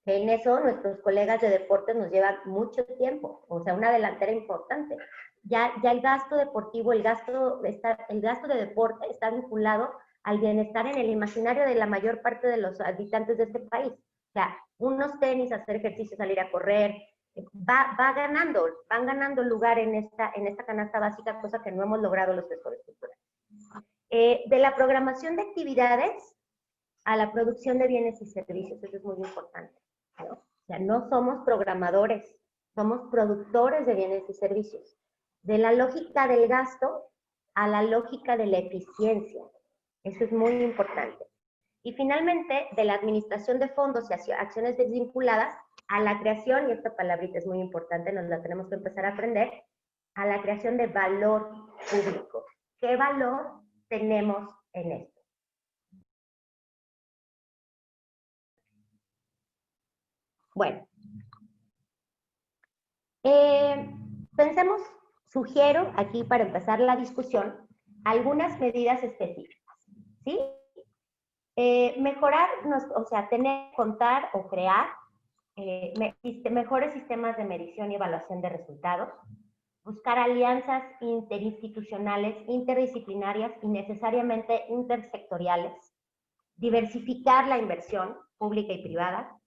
En eso nuestros colegas de deportes nos llevan mucho tiempo, o sea, una delantera importante. Ya el gasto deportivo, el gasto de deporte está vinculado al bienestar en el imaginario de la mayor parte de los habitantes de este país. O sea, unos tenis, hacer ejercicio, salir a correr, van ganando lugar en esta canasta básica, cosa que no hemos logrado los gestores culturales. De la programación de actividades a la producción de bienes y servicios, eso es muy importante, ¿no? O sea, no somos programadores, somos productores de bienes y servicios. De la lógica del gasto a la lógica de la eficiencia, eso es muy importante. Y finalmente, de la administración de fondos y acciones desvinculadas a la creación, y esta palabrita es muy importante, nos la tenemos que empezar a aprender, a la creación de valor público. ¿Qué valor tenemos en esto? Bueno, pensemos, sugiero aquí para empezar la discusión, algunas medidas específicas, ¿sí? Mejorar, o sea, contar o crear mejores sistemas de medición y evaluación de resultados, buscar alianzas interinstitucionales, interdisciplinarias y necesariamente intersectoriales, diversificar la inversión pública y privada,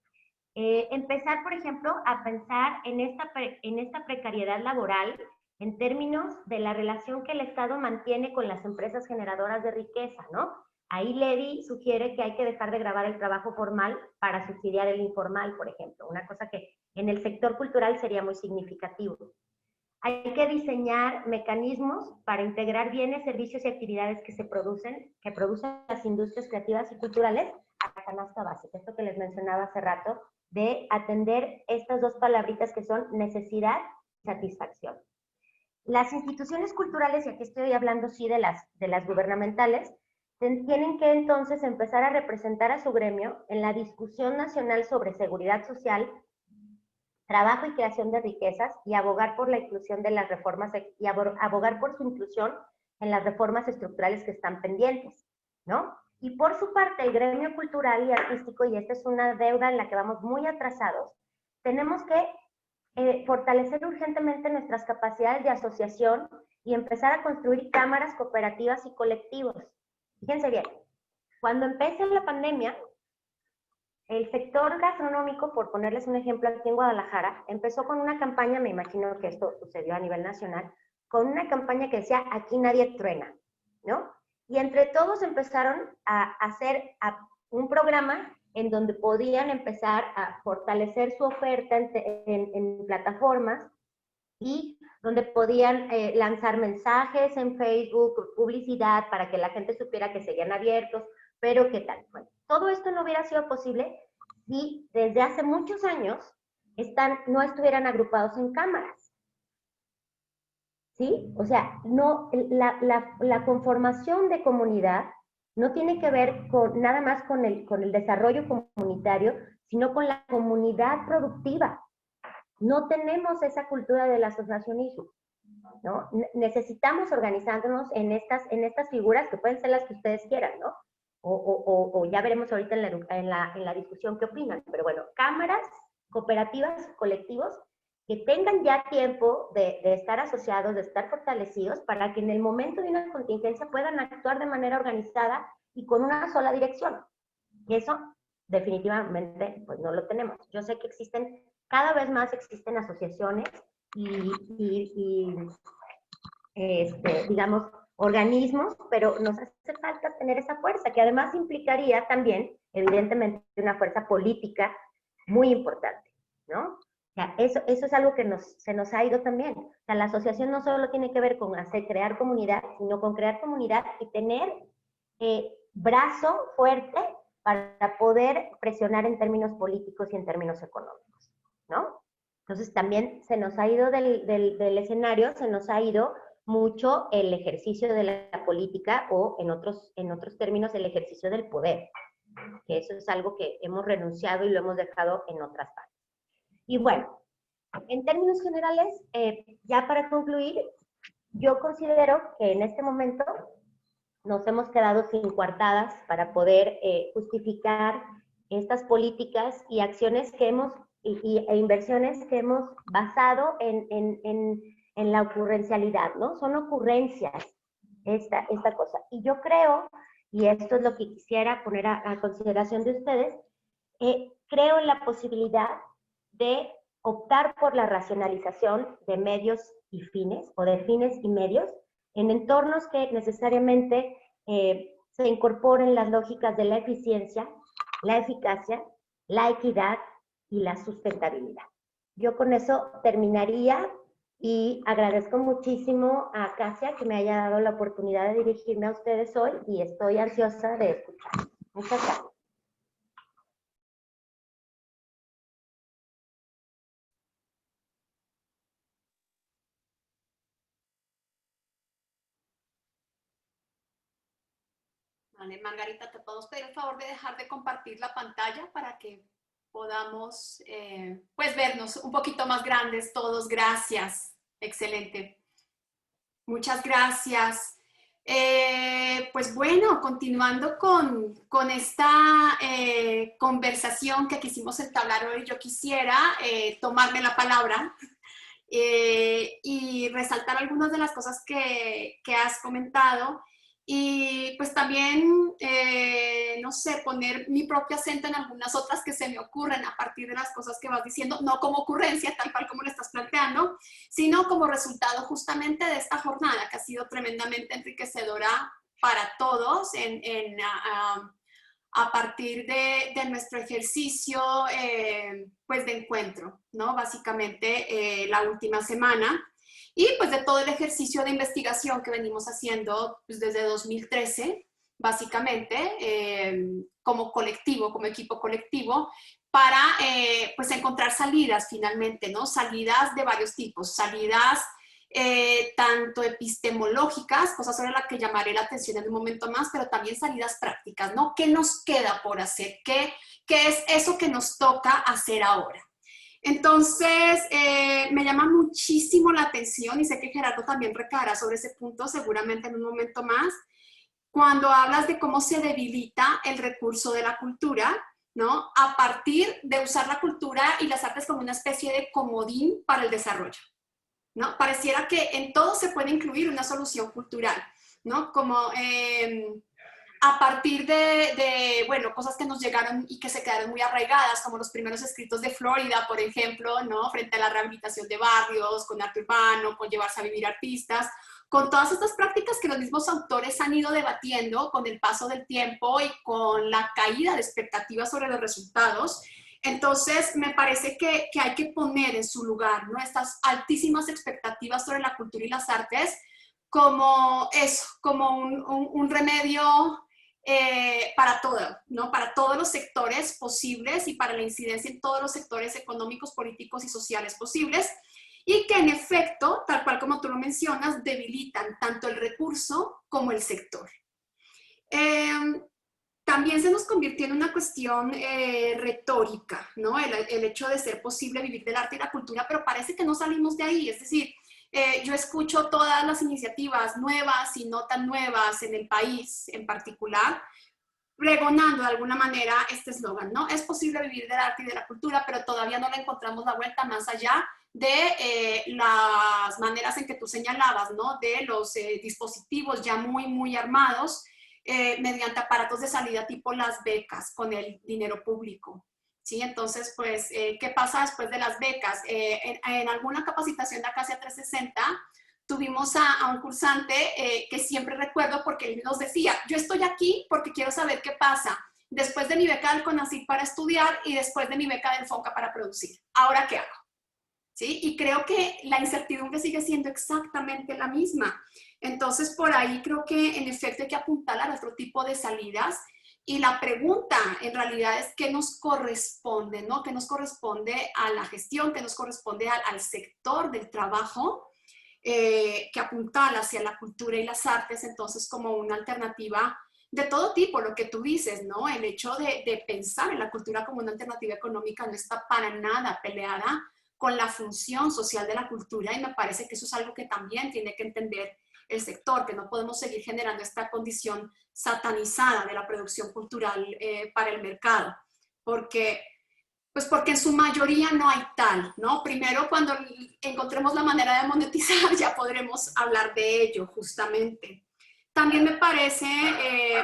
empezar, por ejemplo, a pensar en esta precariedad laboral en términos de la relación que el Estado mantiene con las empresas generadoras de riqueza, ¿no? Ahí Levy sugiere que hay que dejar de gravar el trabajo formal para subsidiar el informal, por ejemplo, una cosa que en el sector cultural sería muy significativo. Hay que diseñar mecanismos para integrar bienes, servicios y actividades que producen las industrias creativas y culturales a la canasta básica. Esto que les mencionaba hace rato, de atender estas dos palabritas que son necesidad y satisfacción. Las instituciones culturales, y aquí estoy hablando sí de las gubernamentales, tienen que entonces empezar a representar a su gremio en la discusión nacional sobre seguridad social, trabajo y creación de riquezas, y abogar por la inclusión de las reformas, y abogar por su inclusión en las reformas estructurales que están pendientes, ¿no? Y por su parte, el gremio cultural y artístico, y esta es una deuda en la que vamos muy atrasados, tenemos que fortalecer urgentemente nuestras capacidades de asociación y empezar a construir cámaras cooperativas y colectivos. Fíjense bien, cuando empezó la pandemia, el sector gastronómico, por ponerles un ejemplo, aquí en Guadalajara, empezó con una campaña, me imagino que esto sucedió a nivel nacional, con una campaña que decía, aquí nadie truena, ¿no? Y entre todos empezaron a hacer un programa en donde podían empezar a fortalecer su oferta en plataformas y donde podían lanzar mensajes en Facebook, publicidad para que la gente supiera que seguían abiertos, pero qué tal. Bueno, todo esto no hubiera sido posible si desde hace muchos años no estuvieran agrupados en cámaras. ¿Sí? O sea, no, la conformación de comunidad no tiene que ver nada más con el desarrollo comunitario, sino con la comunidad productiva. No tenemos esa cultura del asociacionismo, ¿no? Necesitamos organizarnos en estas figuras que pueden ser las que ustedes quieran, ¿no? O ya veremos ahorita en la discusión qué opinan. Pero bueno, cámaras, cooperativas, colectivos, que tengan ya tiempo de estar asociados, de estar fortalecidos, para que en el momento de una contingencia puedan actuar de manera organizada y con una sola dirección. Y eso definitivamente pues no lo tenemos. Yo sé que cada vez más existen asociaciones digamos, organismos, pero nos hace falta tener esa fuerza, que además implicaría también, evidentemente, una fuerza política muy importante, ¿no? O sea, eso es algo que se nos ha ido también. O sea, la asociación no solo tiene que ver con crear comunidad, sino con crear comunidad y tener brazo fuerte para poder presionar en términos políticos y en términos económicos, ¿no? Entonces también se nos ha ido del escenario, se nos ha ido mucho el ejercicio de la política o en otros términos el ejercicio del poder, que eso es algo que hemos renunciado y lo hemos dejado en otras partes. Y bueno, en términos generales, ya para concluir, yo considero que en este momento nos hemos quedado sin coartadas para poder justificar estas políticas y acciones que e inversiones que hemos basado en la ocurrencialidad, ¿no? Son ocurrencias esta cosa. Y yo creo, y esto es lo que quisiera poner a consideración de ustedes, creo en la posibilidad de optar por la racionalización de medios y fines, o de fines y medios, en entornos que necesariamente se incorporen las lógicas de la eficiencia, la eficacia, la equidad y la sustentabilidad. Yo con eso terminaría y agradezco muchísimo a Casia que me haya dado la oportunidad de dirigirme a ustedes hoy y estoy ansiosa de escuchar. Muchas gracias. Vale, Margarita, ¿te podemos pedir el favor de dejar de compartir la pantalla para que podamos pues vernos un poquito más grandes todos? Gracias. Excelente. Muchas gracias. Pues bueno, continuando con esta conversación que quisimos entablar hoy, yo quisiera tomarme la palabra y resaltar algunas de las cosas que has comentado. Y pues también, no sé, poner mi propio acento en algunas otras que se me ocurren a partir de las cosas que vas diciendo, no como ocurrencia, tal cual como lo estás planteando, sino como resultado justamente de esta jornada que ha sido tremendamente enriquecedora para todos a partir de nuestro ejercicio pues de encuentro, ¿no? Básicamente la última semana. Y pues de todo el ejercicio de investigación que venimos haciendo pues, desde 2013, básicamente, como colectivo, como equipo colectivo, para pues encontrar salidas finalmente, ¿no? Salidas de varios tipos, salidas tanto epistemológicas, cosas sobre las que llamaré la atención en un momento más, pero también salidas prácticas, ¿no? ¿Qué nos queda por hacer? ¿Qué es eso que nos toca hacer ahora? Entonces, me llama muchísimo la atención y sé que Gerardo también recaerá sobre ese punto seguramente en un momento más, cuando hablas de cómo se debilita el recurso de la cultura, ¿no? A partir de usar la cultura y las artes como una especie de comodín para el desarrollo, ¿no? Pareciera que en todo se puede incluir una solución cultural, ¿no? Como a partir bueno, cosas que nos llegaron y que se quedaron muy arraigadas, como los primeros escritos de Florida, por ejemplo, ¿no? Frente a la rehabilitación de barrios, con arte urbano, con llevarse a vivir artistas, con todas estas prácticas que los mismos autores han ido debatiendo con el paso del tiempo y con la caída de expectativas sobre los resultados, Entonces, me parece que hay que poner en su lugar, ¿no?, estas altísimas expectativas sobre la cultura y las artes como eso, como un remedio para todo, ¿no?, para todos los sectores posibles y para la incidencia en todos los sectores económicos, políticos y sociales posibles, y que en efecto, tal cual como tú lo mencionas, debilitan tanto el recurso como el sector. También se nos convirtió en una cuestión retórica, ¿no?, el hecho de ser posible vivir del arte y la cultura, pero parece que no salimos de ahí. Es decir, yo escucho todas las iniciativas nuevas y no tan nuevas en el país en particular, pregonando de alguna manera este eslogan, ¿no? Es posible vivir del arte y de la cultura, pero todavía no le encontramos la vuelta más allá de las maneras en que tú señalabas, ¿no?, de los dispositivos ya muy armados, mediante aparatos de salida tipo las becas con el dinero público, ¿sí? Entonces, pues, ¿qué pasa después de las becas? En alguna capacitación de Acacia 360 tuvimos a un cursante que siempre recuerdo porque él nos decía, yo estoy aquí porque quiero saber qué pasa después de mi beca del CONACYT para estudiar y después de mi beca del FONCA para producir. ¿Ahora qué hago? ¿Sí? Y creo que la incertidumbre sigue siendo exactamente la misma. Entonces, por ahí creo que en efecto hay que apuntar a otro tipo de salidas. Y la pregunta en realidad es qué nos corresponde, ¿no? ¿Qué nos corresponde a la gestión? ¿Qué nos corresponde al sector del trabajo que apuntala hacia la cultura y las artes? Entonces, como una alternativa de todo tipo, lo que tú dices, ¿no? El hecho de pensar en la cultura como una alternativa económica no está para nada peleada con la función social de la cultura, y me parece que eso es algo que también tiene que entender el sector, que no podemos seguir generando esta condición satanizada de la producción cultural para el mercado, porque en su mayoría no hay tal, ¿no? Primero, cuando encontremos la manera de monetizar, ya podremos hablar de ello, justamente. También me parece,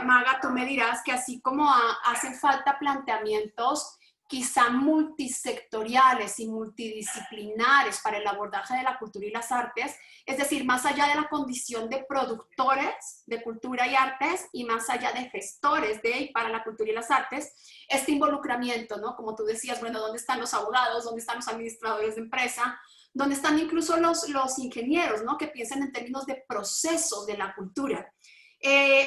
Maga, tú me dirás que así como hacen falta planteamientos quizá multisectoriales y multidisciplinares para el abordaje de la cultura y las artes, es decir, más allá de la condición de productores de cultura y artes y más allá de gestores de y para la cultura y las artes, este involucramiento, ¿no? Como tú decías, bueno, ¿dónde están los abogados? ¿Dónde están los administradores de empresa? ¿Dónde están incluso los ingenieros, ¿no?, que piensan en términos de procesos de la cultura?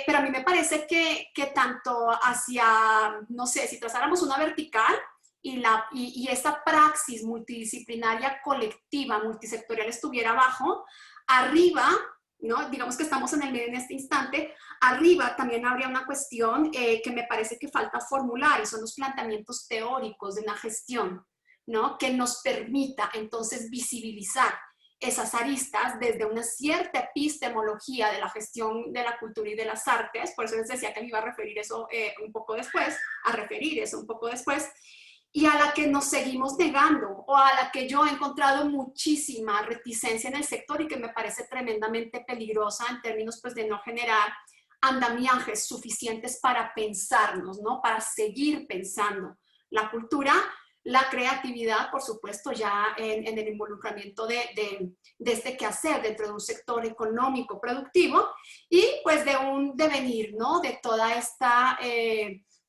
Pero a mí me parece que tanto hacia, no sé, si trazáramos una vertical y esta praxis multidisciplinaria, colectiva, multisectorial estuviera abajo, arriba, ¿no?, digamos que estamos en el medio en este instante, arriba también habría una cuestión que me parece que falta formular, y son los planteamientos teóricos de una gestión, ¿no?, que nos permita entonces visibilizar esas aristas desde una cierta epistemología de la gestión de la cultura y de las artes. Por eso les decía que me iba a referir eso un poco después, y a la que nos seguimos negando, o a la que yo he encontrado muchísima reticencia en el sector y que me parece tremendamente peligrosa en términos, pues, de no generar andamiajes suficientes para pensarnos, ¿no?, para seguir pensando la cultura, la creatividad, por supuesto, ya en el involucramiento de este quehacer dentro de un sector económico productivo, y pues de un devenir, ¿no?, de toda esta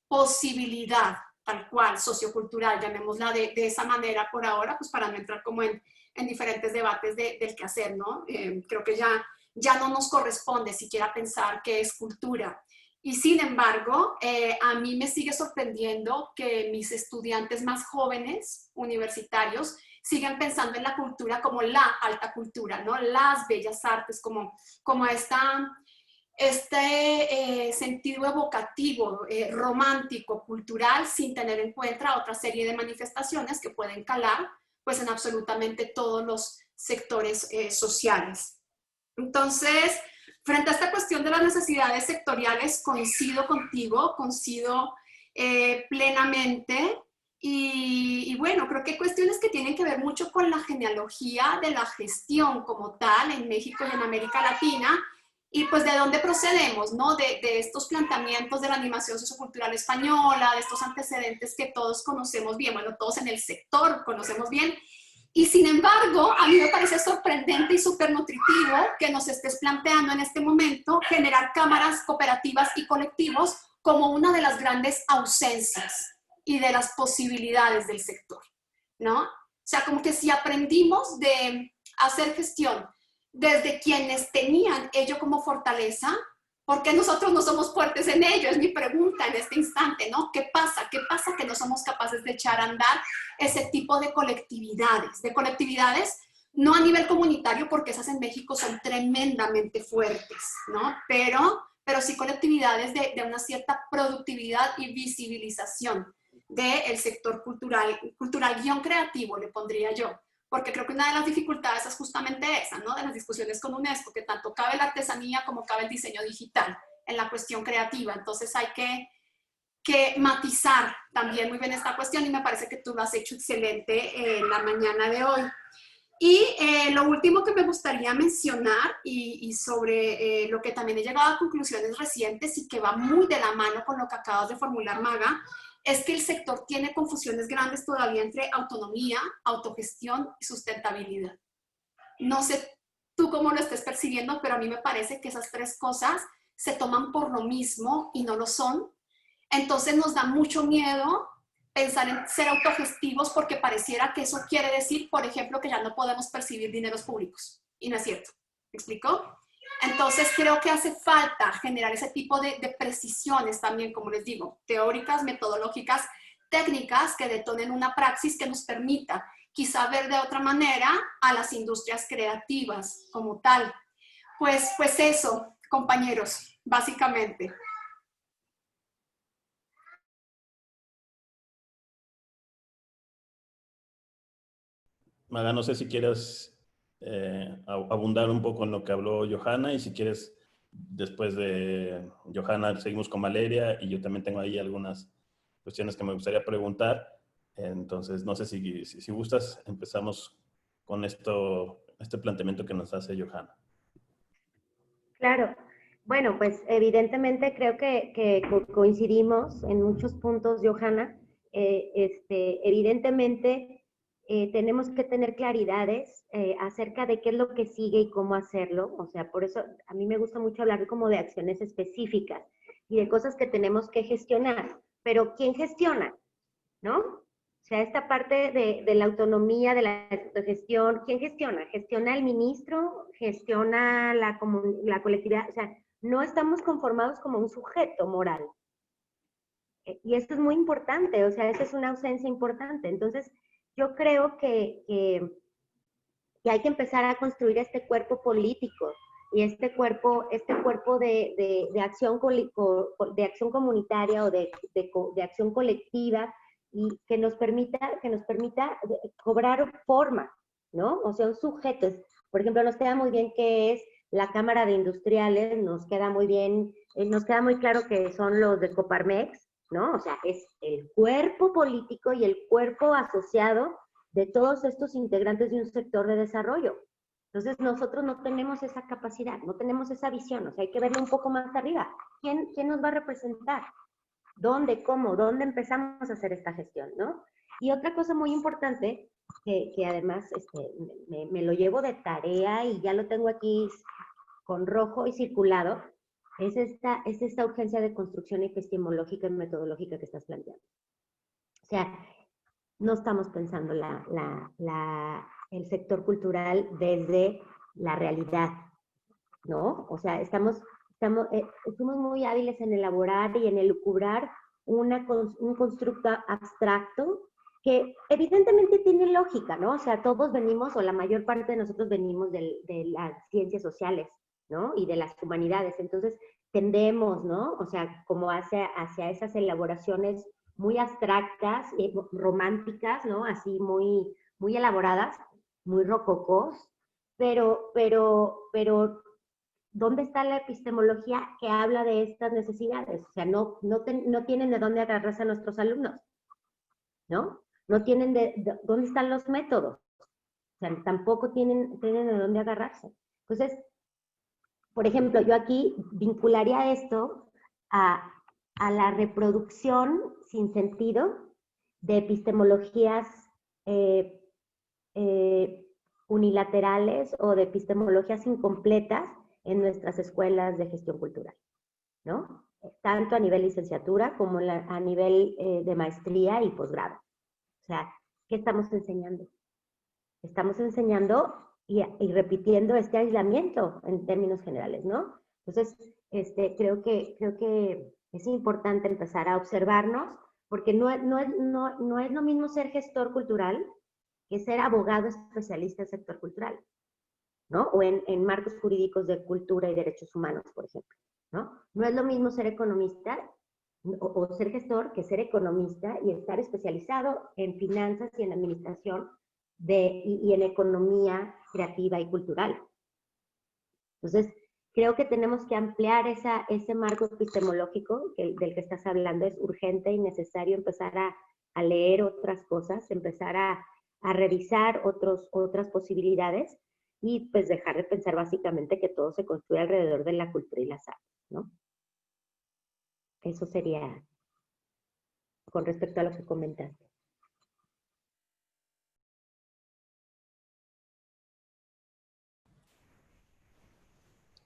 posibilidad tal cual, sociocultural, llamémosla de esa manera por ahora, pues para no entrar como en diferentes debates del quehacer, ¿no? Creo que ya no nos corresponde siquiera pensar qué es cultura. Y sin embargo, a mí me sigue sorprendiendo que mis estudiantes más jóvenes, universitarios, siguen pensando en la cultura como la alta cultura, ¿no? Las bellas artes, como este sentido evocativo, romántico, cultural, sin tener en cuenta otra serie de manifestaciones que pueden calar, pues, en absolutamente todos los sectores sociales. Entonces, frente a esta cuestión de las necesidades sectoriales, coincido contigo, coincido plenamente. Y bueno, creo que hay cuestiones que tienen que ver mucho con la genealogía de la gestión como tal en México y en América Latina, y pues de dónde procedemos, ¿no? De estos planteamientos de la animación sociocultural española, de estos antecedentes que todos conocemos bien, bueno, todos en el sector conocemos bien. Y sin embargo, a mí me parece sorprendente y súper nutritivo que nos estés planteando en este momento generar cámaras cooperativas y colectivos como una de las grandes ausencias. y de las posibilidades del sector, ¿no? O sea, como que si aprendimos de hacer gestión desde quienes tenían ello como fortaleza, ¿por qué nosotros no somos fuertes en ello? Es mi pregunta en este instante, ¿no? ¿Qué pasa? ¿Qué pasa que no somos capaces de echar a andar ese tipo de colectividades? De colectividades no a nivel comunitario, porque esas en México son tremendamente fuertes, ¿no? Pero sí colectividades de una cierta productividad y visibilización del sector cultural guión creativo, le pondría yo. Porque creo que una de las dificultades es justamente esa, ¿no? De las discusiones con UNESCO, que tanto cabe la artesanía como cabe el diseño digital en la cuestión creativa. Entonces hay que matizar también muy bien esta cuestión y me parece que tú lo has hecho excelente en la mañana de hoy. Y lo último que me gustaría mencionar y sobre lo que también he llegado a conclusiones recientes y que va muy de la mano con lo que acabas de formular, Maga, es que el sector tiene confusiones grandes todavía entre autonomía, autogestión y sustentabilidad. No sé tú cómo lo estés percibiendo, pero a mí me parece que esas tres cosas se toman por lo mismo y no lo son. Entonces nos da mucho miedo pensar en ser autogestivos porque pareciera que eso quiere decir, por ejemplo, que ya no podemos percibir dineros públicos. Y no es cierto. ¿Me explico? Entonces creo que hace falta generar ese tipo de precisiones también, como les digo, teóricas, metodológicas, técnicas que detonen una praxis que nos permita quizá ver de otra manera a las industrias creativas como tal. Pues eso, compañeros, básicamente. Maga, no sé si quieres abundar un poco en lo que habló Johanna y si quieres, después de Johanna, seguimos con Valeria y yo también tengo ahí algunas cuestiones que me gustaría preguntar. Entonces, no sé si gustas, empezamos con este planteamiento que nos hace Johanna. Claro. Bueno, pues evidentemente creo que coincidimos en muchos puntos, Johanna. Evidentemente tenemos que tener claridades acerca de qué es lo que sigue y cómo hacerlo. O sea, por eso a mí me gusta mucho hablar como de acciones específicas y de cosas que tenemos que gestionar. Pero ¿quién gestiona? ¿No? O sea, esta parte de la autonomía, de la gestión, ¿quién gestiona? ¿Gestiona el ministro? ¿Gestiona la colectividad? O sea, no estamos conformados como un sujeto moral. Y esto es muy importante, o sea, esa es una ausencia importante. Entonces, yo creo que hay que empezar a construir este cuerpo político y este cuerpo de acción comunitaria o de acción colectiva y que nos permita cobrar forma, ¿no? O sea, un sujeto. Por ejemplo, nos queda muy bien que es la Cámara de Industriales, nos queda muy bien, nos queda muy claro que son los de Coparmex, ¿no? O sea, es el cuerpo político y el cuerpo asociado de todos estos integrantes de un sector de desarrollo. Entonces, nosotros no tenemos esa capacidad, no tenemos esa visión, o sea, hay que verlo un poco más arriba. ¿Quién nos va a representar? ¿Dónde, cómo, dónde empezamos a hacer esta gestión, no? Y otra cosa muy importante, que además me lo llevo de tarea y ya lo tengo aquí con rojo y circulado, es esta urgencia de construcción epistemológica y metodológica que estás planteando. O sea, no estamos pensando el sector cultural desde la realidad, ¿no? O sea, somos muy hábiles en elaborar y en elucubrar un constructo abstracto que evidentemente tiene lógica, ¿no? O sea, todos venimos, o la mayor parte de nosotros venimos de las ciencias sociales, ¿no? Y de las humanidades. Entonces, tendemos, ¿no? O sea, como hacia esas elaboraciones muy abstractas, románticas, ¿no? Así muy, muy elaboradas, muy rococós, pero ¿dónde está la epistemología que habla de estas necesidades? O sea, no tienen de dónde agarrarse a nuestros alumnos, ¿no? No tienen dónde están los métodos. O sea, tampoco tienen de dónde agarrarse. Entonces, por ejemplo, yo aquí vincularía esto a la reproducción sin sentido de epistemologías unilaterales o de epistemologías incompletas en nuestras escuelas de gestión cultural, ¿no? tanto a nivel licenciatura como a nivel de maestría y posgrado. O sea, ¿qué estamos enseñando? Estamos enseñando y repitiendo este aislamiento en términos generales, ¿no? Entonces, creo que es importante empezar a observarnos, porque no es lo mismo ser gestor cultural que ser abogado especialista en sector cultural, ¿no? O en marcos jurídicos de cultura y derechos humanos, por ejemplo, ¿no? No es lo mismo ser economista o ser gestor que ser economista y estar especializado en finanzas y en administración y en economía creativa y cultural. Entonces, creo que tenemos que ampliar ese marco epistemológico del que estás hablando. Es urgente y necesario empezar a leer otras cosas, empezar a revisar otras posibilidades y pues dejar de pensar básicamente que todo se construye alrededor de la cultura y las artes, ¿no? Eso sería con respecto a lo que comentaste.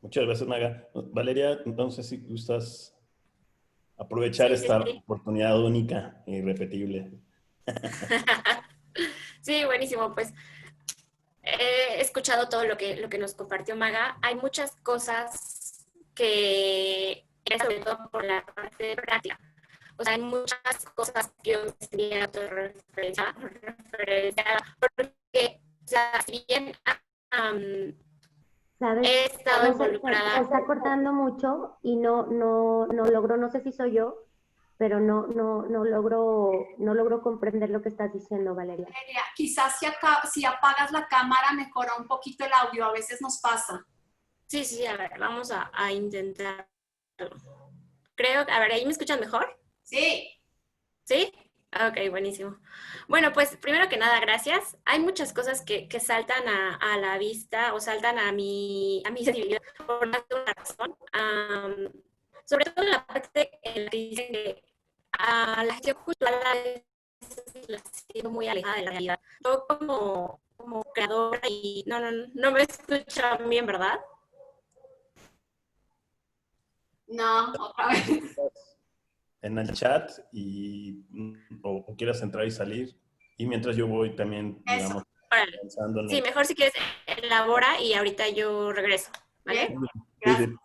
Muchas gracias, Maga. Valeria, entonces, si gustas aprovechar Sí, sí, esta sí. oportunidad única e irrepetible. Sí, buenísimo. Pues he escuchado todo lo que nos compartió Maga. Hay muchas cosas que, sobre todo por la parte de práctica. O sea, hay muchas cosas que yo estaría autorreferenciada, porque, o sea, si bien ¿Sabes? he estado Se involucrada. está cortando mucho y no logro, no sé si soy yo, pero no logro comprender lo que estás diciendo, Valeria. Quizás si apagas la cámara mejora un poquito el audio, a veces nos pasa. Sí, sí, a ver, vamos a intentar. Creo, a ver, ¿ahí me escuchan mejor? Sí. ¿Sí? Ok, buenísimo. Bueno, pues primero que nada, gracias. Hay muchas cosas que saltan a la vista o saltan a mi sensibilidad por una razón. Sobre todo en la parte en la que dicen que la gestión cultural a veces ha sido muy alejada de la realidad. Yo como creadora y no me escuchan bien, ¿verdad? No, otra vez. En el chat o quieras entrar y salir. Y mientras yo voy también, Eso. digamos, Órale. pensando en Sí, mejor si quieres elabora y ahorita yo regreso, ¿vale? Bien, Sí, gracias. sí.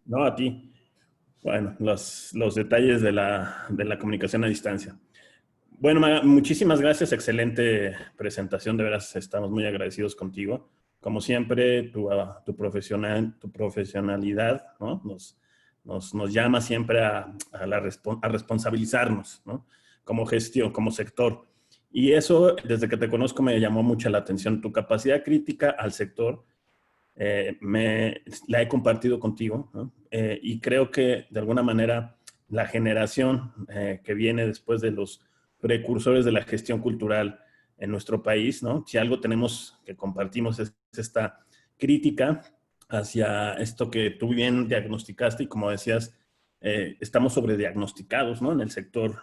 No, a ti. Bueno, los detalles de la comunicación a distancia. Bueno, Maga, muchísimas gracias. Excelente presentación. De veras, estamos muy agradecidos contigo. Como siempre, tu profesionalidad, ¿no? Nos llama siempre a responsabilizarnos, ¿no? Como gestión, como sector. Y eso, desde que te conozco, me llamó mucho la atención. Tu capacidad crítica al sector la he compartido contigo, ¿no? Y creo que, de alguna manera, la generación que viene después de los precursores de la gestión cultural en nuestro país, ¿no? Si algo tenemos que compartimos es esta crítica hacia esto que tú bien diagnosticaste y como decías, estamos sobrediagnosticados, ¿no? En el sector,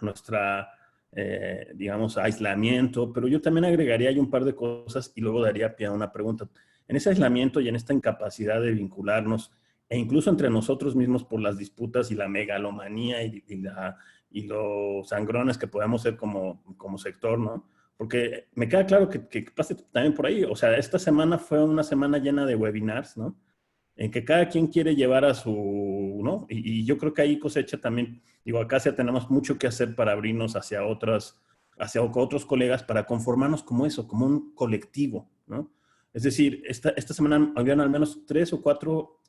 digamos, aislamiento, pero yo también agregaría ahí un par de cosas y luego daría pie a una pregunta. En ese aislamiento y en esta incapacidad de vincularnos, e incluso entre nosotros mismos por las disputas y la megalomanía y los sangrones que podamos ser como sector, ¿no? Porque me queda claro que pase también por ahí. O sea, esta semana fue una semana llena de webinars, ¿no? En que cada quien quiere llevar a su, ¿no? Y yo creo que ahí cosecha también, digo, acá sí tenemos mucho que hacer para abrirnos hacia otros colegas, para conformarnos como eso, como un colectivo, ¿no? Es decir, esta semana habían al menos 3 o 4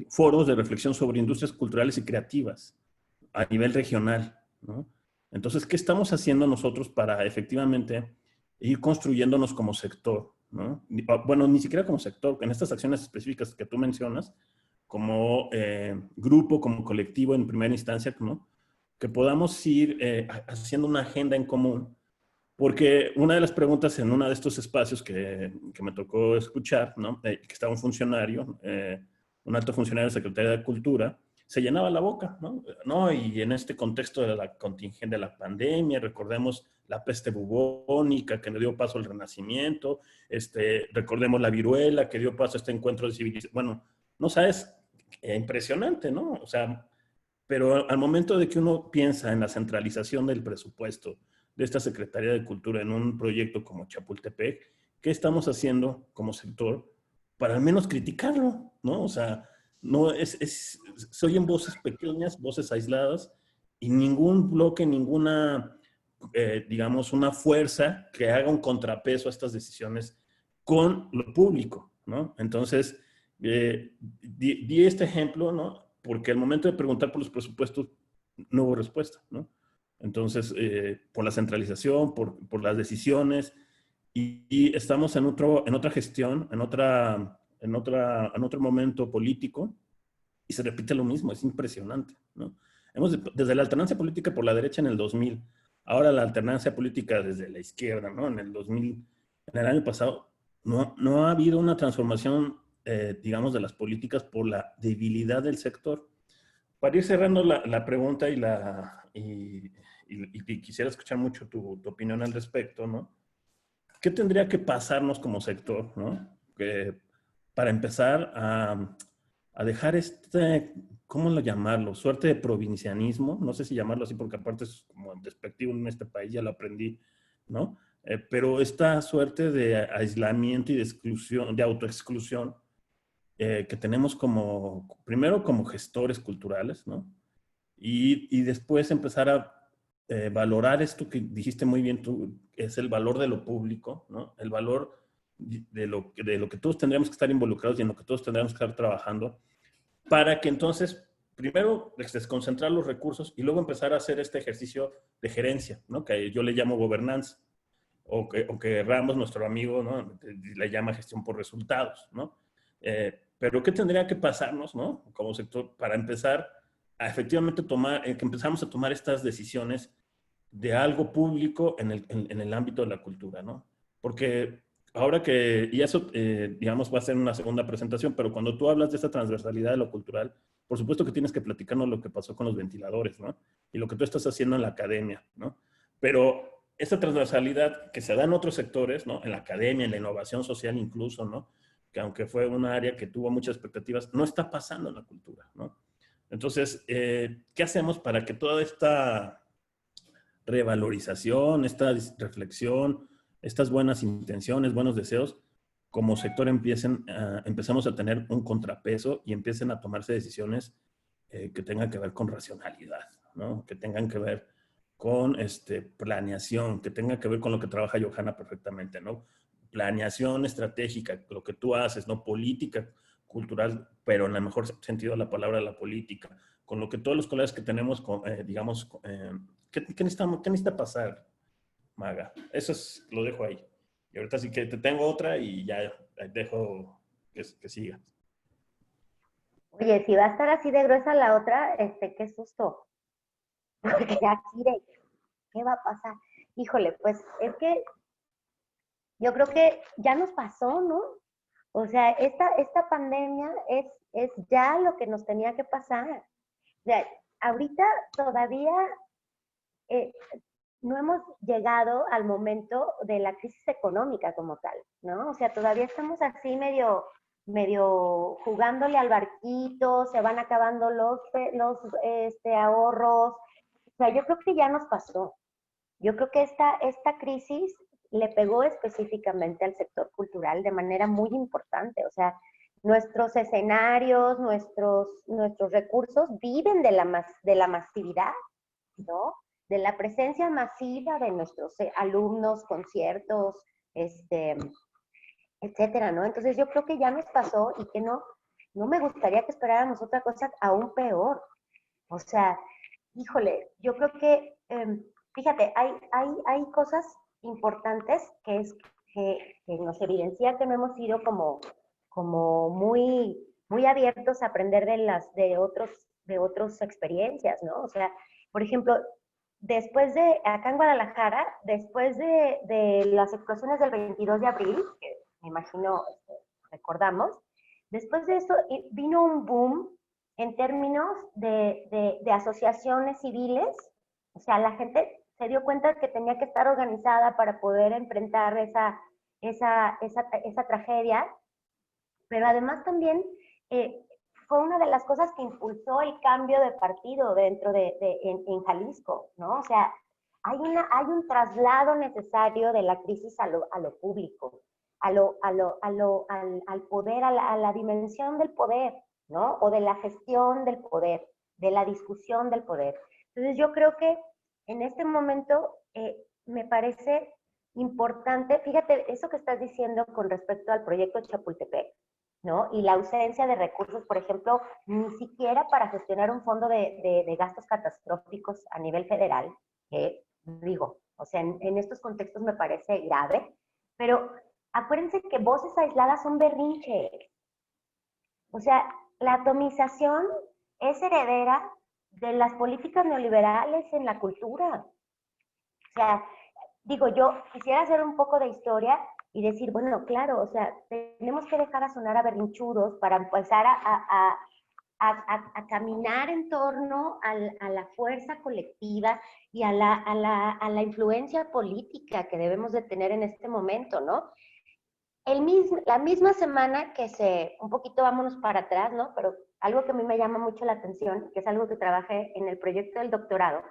foros de reflexión sobre industrias culturales y creativas a nivel regional, ¿no? Entonces, ¿qué estamos haciendo nosotros para efectivamente ir construyéndonos como sector, ¿no? Bueno, ni siquiera como sector, en estas acciones específicas que tú mencionas, como grupo, como colectivo en primera instancia, ¿no? Que podamos ir haciendo una agenda en común. Porque una de las preguntas en uno de estos espacios que me tocó escuchar, ¿no? Que estaba un funcionario, un alto funcionario de Secretaría de Cultura, se llenaba la boca, ¿no? No, y en este contexto de la contingente de la pandemia, recordemos la peste bubónica que nos dio paso al Renacimiento, recordemos la viruela que dio paso a este encuentro de civilización. Bueno, no sabes, impresionante, ¿no? O sea, Pero al momento de que uno piensa en la centralización del presupuesto de esta Secretaría de Cultura en un proyecto como Chapultepec, ¿qué estamos haciendo como sector para al menos criticarlo? ¿No? O sea, no se oyen voces pequeñas, voces aisladas, y ningún bloque, ninguna, digamos, una fuerza que haga un contrapeso a estas decisiones con lo público, ¿no? Entonces, di este ejemplo, ¿no? Porque al momento de preguntar por los presupuestos no hubo respuesta, ¿no? Entonces, por la centralización, por las decisiones, y estamos en otra gestión, en otro momento político, y se repite lo mismo, es impresionante, ¿no? Desde la alternancia política por la derecha en el 2000, ahora la alternancia política desde la izquierda, ¿no? En el 2000, en el año pasado, no ha habido una transformación, digamos, de las políticas por la debilidad del sector. Para ir cerrando la pregunta y quisiera escuchar mucho tu opinión al respecto, ¿no? ¿Qué tendría que pasarnos como sector, ¿no? Para empezar a dejar ¿cómo lo llamarlo? Suerte de provincianismo, no sé si llamarlo así porque aparte es como despectivo en este país, ya lo aprendí, ¿no? Pero esta suerte de aislamiento y de exclusión, de autoexclusión, que tenemos primero como gestores culturales, ¿no? Y después empezar a valorar esto que dijiste muy bien tú, es el valor de lo público, ¿no? El valor de lo que todos tendríamos que estar involucrados y en lo que todos tendríamos que estar trabajando, para que entonces, primero, desconcentrar los recursos y luego empezar a hacer este ejercicio de gerencia, ¿no? Que yo le llamo gobernanza, o que Ramos, nuestro amigo, ¿no? Le llama gestión por resultados, ¿no? Pero ¿qué tendría que pasarnos, ¿no? Como sector, para empezar a efectivamente que empezamos a tomar estas decisiones de algo público en el ámbito de la cultura, ¿no? Porque ahora y eso, digamos, va a ser una segunda presentación, pero cuando tú hablas de esta transversalidad de lo cultural, por supuesto que tienes que platicarnos lo que pasó con los ventiladores, ¿no? Y lo que tú estás haciendo en la academia, ¿no? Pero esta transversalidad que se da en otros sectores, ¿no? En la academia, en la innovación social incluso, ¿no? Que aunque fue un área que tuvo muchas expectativas, no está pasando en la cultura, ¿no? Entonces, ¿qué hacemos para que toda esta revalorización, esta reflexión, estas buenas intenciones, buenos deseos, como sector empecemos a tener un contrapeso y empiecen a tomarse decisiones que tengan que ver con racionalidad, ¿no? Que tengan que ver con planeación, que tengan que ver con lo que trabaja Johanna perfectamente, ¿no? Planeación estratégica, lo que tú haces, ¿no? Política cultural, pero en el mejor sentido de la palabra de la política, con lo que todos los colegas que tenemos, digamos, ¿qué necesita pasar, Maga? Eso lo dejo ahí. Y ahorita sí que te tengo otra y ya dejo que siga. Oye, si va a estar así de gruesa la otra, qué susto. Porque aquí ¿qué va a pasar? Híjole, pues es que yo creo que ya nos pasó, ¿no? O sea, esta pandemia es ya lo que nos tenía que pasar. O sea, ahorita todavía no hemos llegado al momento de la crisis económica como tal, ¿no? O sea, todavía estamos así medio jugándole al barquito, se van acabando los ahorros. O sea, yo creo que ya nos pasó. Yo creo que esta crisis le pegó específicamente al sector cultural de manera muy importante. O sea, nuestros escenarios, nuestros recursos viven de la masividad, ¿no? De la presencia masiva de nuestros alumnos, conciertos, etcétera, ¿no? Entonces yo creo que ya nos pasó y que no me gustaría que esperáramos otra cosa aún peor. O sea, híjole, yo creo que, fíjate, hay cosas importantes que nos evidencian que no hemos sido como muy abiertos a aprender de otras experiencias, ¿no? O sea, por ejemplo, acá en Guadalajara, después de las explosiones del 22 de abril, que me imagino recordamos, después de eso vino un boom en términos de asociaciones civiles. O sea, la gente se dio cuenta que tenía que estar organizada para poder enfrentar esa tragedia, pero además también fue una de las cosas que impulsó el cambio de partido dentro en Jalisco, ¿no? O sea, hay un traslado necesario de la crisis a lo público, al poder, a la dimensión del poder, ¿no? O de la gestión del poder, de la discusión del poder. Entonces yo creo que en este momento me parece importante, fíjate, eso que estás diciendo con respecto al proyecto Chapultepec, ¿no? Y la ausencia de recursos, por ejemplo, ni siquiera para gestionar un fondo de gastos catastróficos a nivel federal, que digo, o sea, en estos contextos me parece grave, pero acuérdense que voces aisladas son berrinches. O sea, la atomización es heredera de las políticas neoliberales en la cultura. O sea, digo, yo quisiera hacer un poco de historia y decir, bueno, claro, o sea, tenemos que dejar a sonar a berrinchudos para empezar a caminar en torno a la fuerza colectiva y a la influencia política que debemos de tener en este momento, ¿no? La misma semana un poquito vámonos para atrás, ¿no? Pero algo que a mí me llama mucho la atención, que es algo que trabajé en el proyecto del doctorado,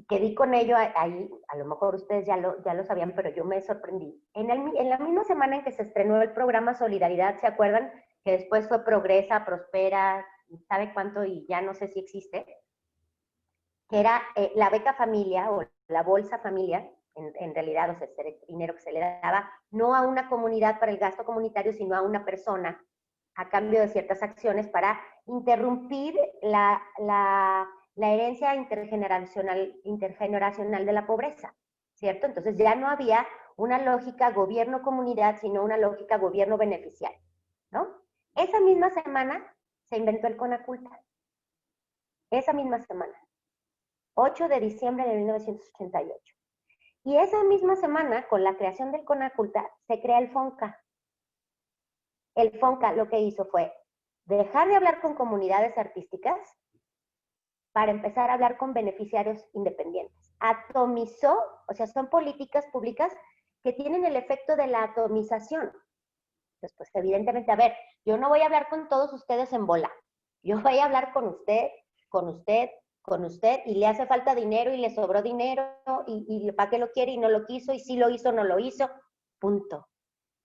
que di con ello ahí, a lo mejor ustedes ya lo sabían, pero yo me sorprendí. En la misma semana en que se estrenó el programa Solidaridad, ¿se acuerdan? Que después fue Progresa, Prospera, ¿sabe cuánto? Y ya no sé si existe. Que era la beca familia o la bolsa familia, en realidad, o sea, ese dinero que se le daba no a una comunidad para el gasto comunitario, sino a una persona a cambio de ciertas acciones para interrumpir la herencia intergeneracional de la pobreza, ¿cierto? Entonces ya no había una lógica gobierno-comunidad, sino una lógica gobierno-beneficiario, ¿no? Esa misma semana se inventó el Conaculta. Esa misma semana. 8 de diciembre de 1988. Y esa misma semana, con la creación del Conaculta, se crea el FONCA. El FONCA lo que hizo fue dejar de hablar con comunidades artísticas para empezar a hablar con beneficiarios independientes. Atomizó, o sea, son políticas públicas que tienen el efecto de la atomización. Entonces, pues evidentemente, a ver, yo no voy a hablar con todos ustedes en bola. Yo voy a hablar con usted, con usted, con usted, y le hace falta dinero y le sobró dinero, y para qué lo quiere y no lo quiso, y si lo hizo, no lo hizo, punto,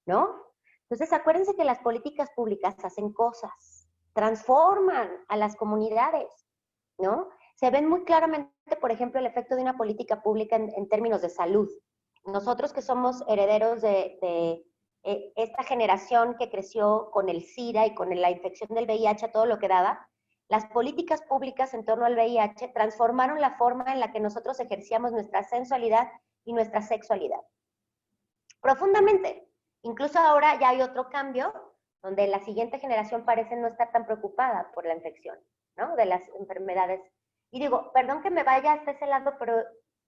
¿no? Entonces, acuérdense que las políticas públicas hacen cosas, transforman a las comunidades, ¿no? Se ven muy claramente, por ejemplo, el efecto de una política pública en términos de salud. Nosotros que somos herederos de esta generación que creció con el SIDA y con la infección del VIH, todo lo que daba, las políticas públicas en torno al VIH transformaron la forma en la que nosotros ejercíamos nuestra sensualidad y nuestra sexualidad. Profundamente. Incluso ahora ya hay otro cambio, donde la siguiente generación parece no estar tan preocupada por la infección, ¿no? De las enfermedades. Y digo, perdón que me vaya hasta ese lado, pero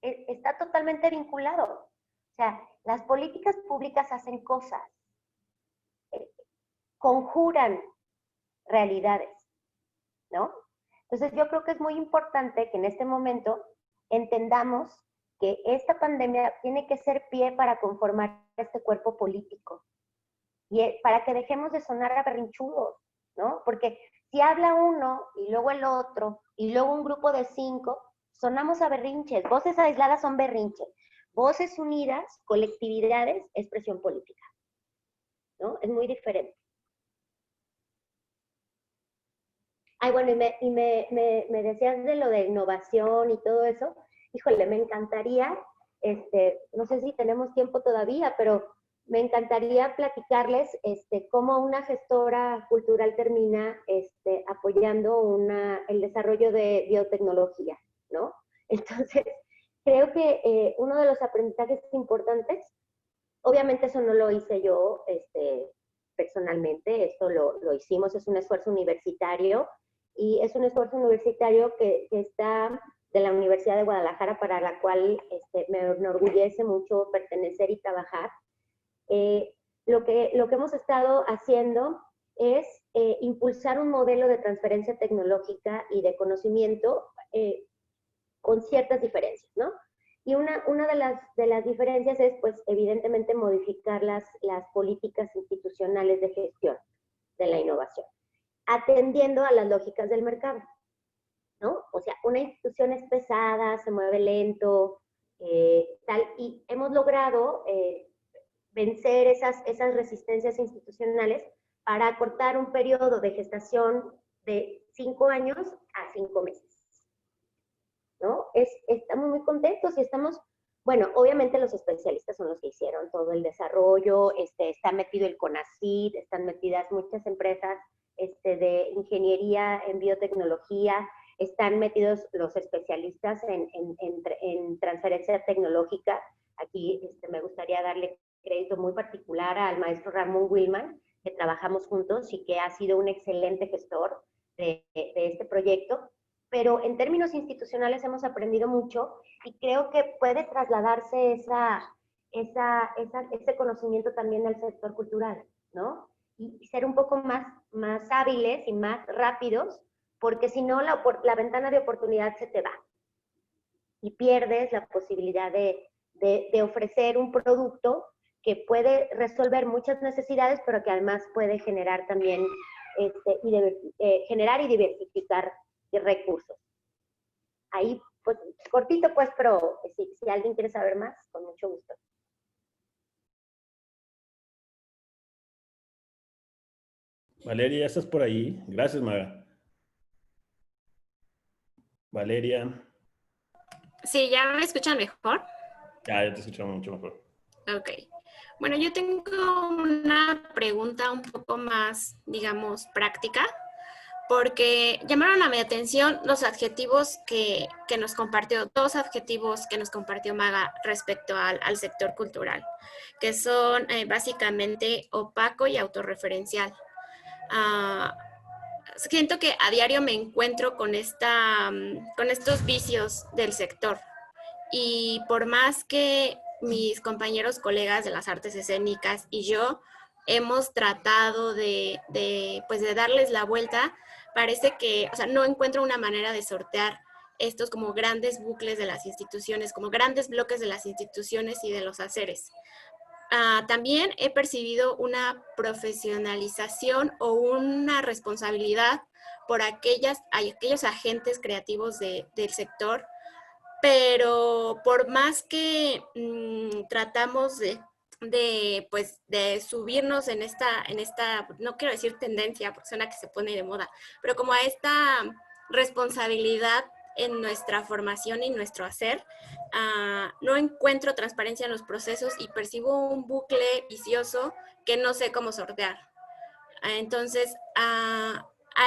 está totalmente vinculado. O sea, las políticas públicas hacen cosas, conjuran realidades, ¿no? Entonces yo creo que es muy importante que en este momento entendamos que esta pandemia tiene que ser pie para conformar este cuerpo político y para que dejemos de sonar a berrinchudos, ¿no? Porque si habla uno y luego el otro y luego un grupo de 5, sonamos a berrinches. Voces aisladas son berrinches. Voces unidas, colectividades, expresión política, ¿no? Es muy diferente. Ay, bueno, y me decías de lo de innovación y todo eso. Híjole, me encantaría, no sé si tenemos tiempo todavía, pero me encantaría platicarles cómo una gestora cultural termina apoyando el desarrollo de biotecnología, ¿no? Entonces, creo que uno de los aprendizajes importantes, obviamente eso no lo hice yo personalmente, esto lo hicimos, es un esfuerzo universitario, y es un esfuerzo universitario que está de la Universidad de Guadalajara, para la cual me enorgullece mucho pertenecer y trabajar. Lo que hemos estado haciendo es impulsar un modelo de transferencia tecnológica y de conocimiento con ciertas diferencias, ¿no? Y una de las diferencias es, pues, evidentemente modificar las políticas institucionales de gestión de la innovación. atendiendo a las lógicas del mercado, ¿no? O sea, una institución es pesada, se mueve lento, tal, y hemos logrado vencer esas resistencias institucionales para acortar un periodo de gestación de 5 años a 5 meses, ¿no? Estamos muy contentos y estamos, bueno, obviamente los especialistas son los que hicieron todo el desarrollo, está metido el CONACYT, están metidas muchas empresas de ingeniería en biotecnología, están metidos los especialistas en transferencia tecnológica. Aquí me gustaría darle crédito muy particular al maestro Ramón Willman, que trabajamos juntos y que ha sido un excelente gestor de este proyecto. Pero en términos institucionales hemos aprendido mucho y creo que puede trasladarse ese conocimiento también al sector cultural, ¿no? Y ser un poco más hábiles y más rápidos, porque si no la ventana de oportunidad se te va y pierdes la posibilidad de ofrecer un producto que puede resolver muchas necesidades, pero que además puede generar también, generar y diversificar recursos. Ahí, pues, cortito, pues, pero si alguien quiere saber más, con mucho gusto. Valeria, ¿estás por ahí? Gracias, Maga. Valeria. Sí, ¿ya me escuchan mejor? Ya te escuchamos mucho mejor. Ok. Bueno, yo tengo una pregunta un poco más, digamos, práctica, porque llamaron a mi atención los adjetivos que nos compartió, dos adjetivos que nos compartió Maga respecto al sector cultural, que son básicamente opaco y autorreferencial. Siento que a diario me encuentro con estos vicios del sector, y por más que mis compañeros colegas de las artes escénicas y yo hemos tratado pues de darles la vuelta, parece que, o sea, no encuentro una manera de sortear estos como grandes bucles de las instituciones, como grandes bloques de las instituciones y de los haceres. También he percibido una profesionalización o una responsabilidad por aquellos agentes creativos del sector, pero por más que tratamos pues, de subirnos en esta, no quiero decir tendencia, porque suena que se pone de moda, pero como a esta responsabilidad en nuestra formación y nuestro hacer, no encuentro transparencia en los procesos y percibo un bucle vicioso que no sé cómo sortear. Entonces, a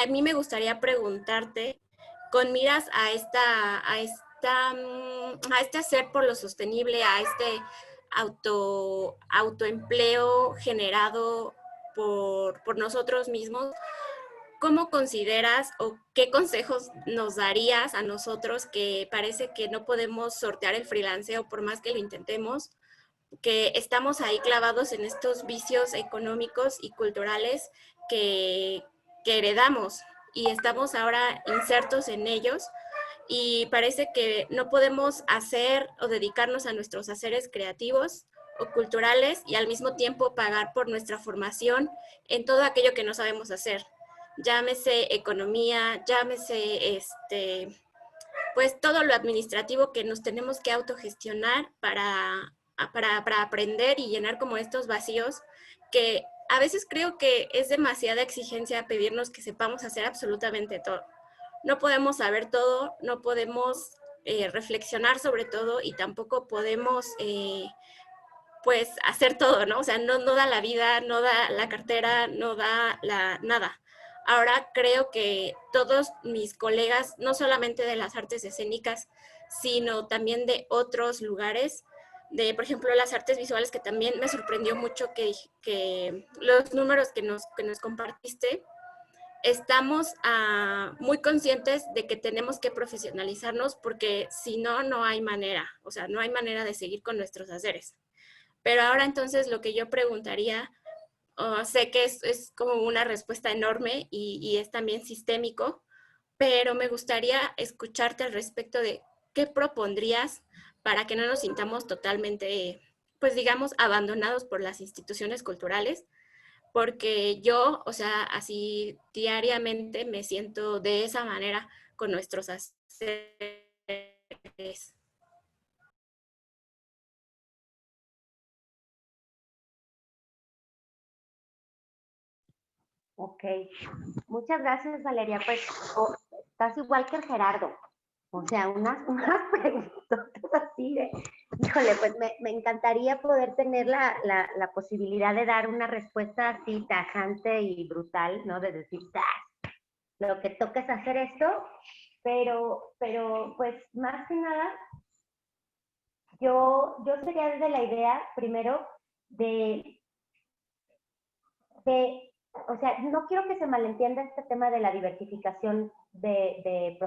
mí me gustaría preguntarte, con miras a este hacer por lo sostenible, a este autoempleo generado por nosotros mismos, ¿cómo consideras o qué consejos nos darías a nosotros que parece que no podemos sortear el freelanceo por más que lo intentemos, que estamos ahí clavados en estos vicios económicos y culturales que heredamos y estamos ahora insertos en ellos? Y parece que no podemos hacer o dedicarnos a nuestros haceres creativos o culturales y al mismo tiempo pagar por nuestra formación en todo aquello que no sabemos hacer. Llámese economía, llámese pues todo lo administrativo que nos tenemos que autogestionar para aprender y llenar como estos vacíos que a veces creo que es demasiada exigencia pedirnos que sepamos hacer absolutamente todo. No podemos saber todo, no podemos reflexionar sobre todo y tampoco podemos pues hacer todo, ¿no? O sea, no da la vida, no da la cartera, no da nada. Ahora creo que todos mis colegas, no solamente de las artes escénicas, sino también de otros lugares, por ejemplo, las artes visuales, que también me sorprendió mucho que los números que nos compartiste, estamos muy conscientes de que tenemos que profesionalizarnos porque si no, no hay manera, o sea, no hay manera de seguir con nuestros haceres. Pero ahora entonces lo que yo preguntaría, sé que es como una respuesta enorme y es también sistémico, pero me gustaría escucharte al respecto de qué propondrías para que no nos sintamos totalmente, pues digamos, abandonados por las instituciones culturales, porque yo, o sea, así diariamente me siento de esa manera con nuestros haceres. Ok, muchas gracias, Valeria. Pues estás igual que el Gerardo. O sea, unas preguntas así de, híjole, pues me encantaría poder tener la posibilidad de dar una respuesta así tajante y brutal, ¿no? De decir, ¡ah! Lo que toca es hacer esto, pero pues más que nada, yo sería de la idea, primero, de o sea, no quiero que se malentienda este tema de la diversificación de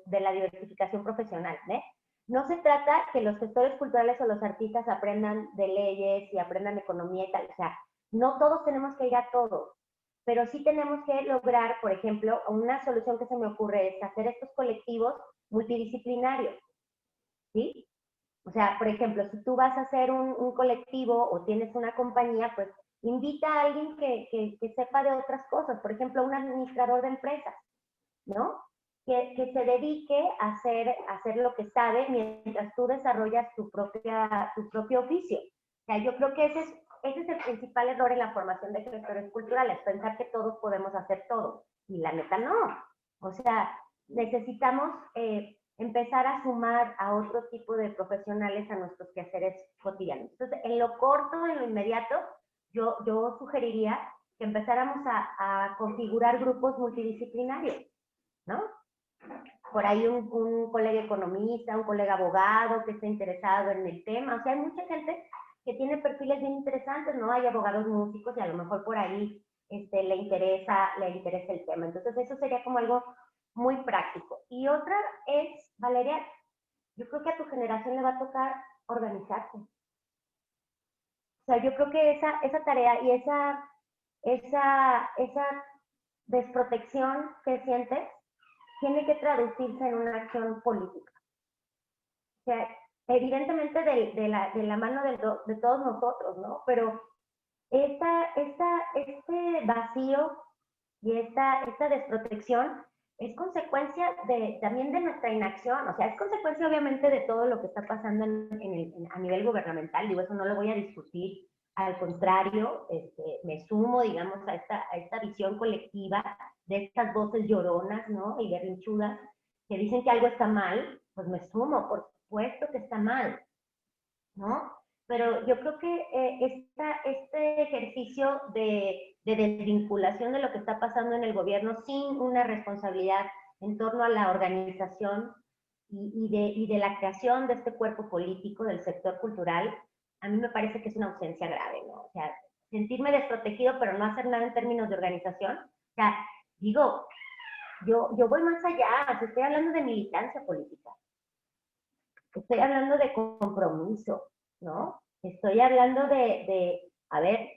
la diversificación profesional, ¿eh? No se trata que los gestores culturales o los artistas aprendan de leyes y aprendan economía y tal, o sea, no todos tenemos que ir a todo, pero sí tenemos que lograr, por ejemplo, una solución que se me ocurre es hacer estos colectivos multidisciplinarios, ¿sí? O sea, por ejemplo, si tú vas a hacer un colectivo o tienes una compañía, pues invita a alguien que sepa de otras cosas. Por ejemplo, un administrador de empresas, ¿no? Que se dedique a hacer lo que sabe mientras tú desarrollas tu propio oficio. O sea, yo creo que ese es el principal error en la formación de gestores culturales, pensar que todos podemos hacer todo. Y la neta no. O sea, necesitamos empezar a sumar a otro tipo de profesionales a nuestros quehaceres cotidianos. Entonces, en lo corto, en lo inmediato, yo sugeriría que empezáramos a configurar grupos multidisciplinarios, ¿no? Por ahí un colega economista, un colega abogado que esté interesado en el tema. O sea, hay mucha gente que tiene perfiles bien interesantes, ¿no? Hay abogados músicos y a lo mejor por ahí le interesa el tema. Entonces, eso sería como algo muy práctico. Y otra es, Valeria, yo creo que a tu generación le va a tocar organizarse. O sea, yo creo que esa tarea y esa desprotección que sientes tiene que traducirse en una acción política. O sea, evidentemente de la mano de todos nosotros, ¿no? Pero este vacío y esta desprotección es consecuencia también de nuestra inacción, o sea, es consecuencia obviamente de todo lo que está pasando a nivel gubernamental, digo, eso no lo voy a discutir, al contrario, me sumo, digamos, a esta visión colectiva de estas voces lloronas, ¿no? Y berrinchudas, que dicen que algo está mal, pues me sumo, por supuesto que está mal, ¿no? Pero yo creo que este ejercicio de desvinculación de lo que está pasando en el gobierno sin una responsabilidad en torno a la organización y de la creación de este cuerpo político del sector cultural, a mí me parece que es una ausencia grave, ¿no? O sea, sentirme desprotegido pero no hacer nada en términos de organización. O sea, digo, yo voy más allá, o sea, estoy hablando de militancia política. Estoy hablando de compromiso, ¿no? Estoy hablando de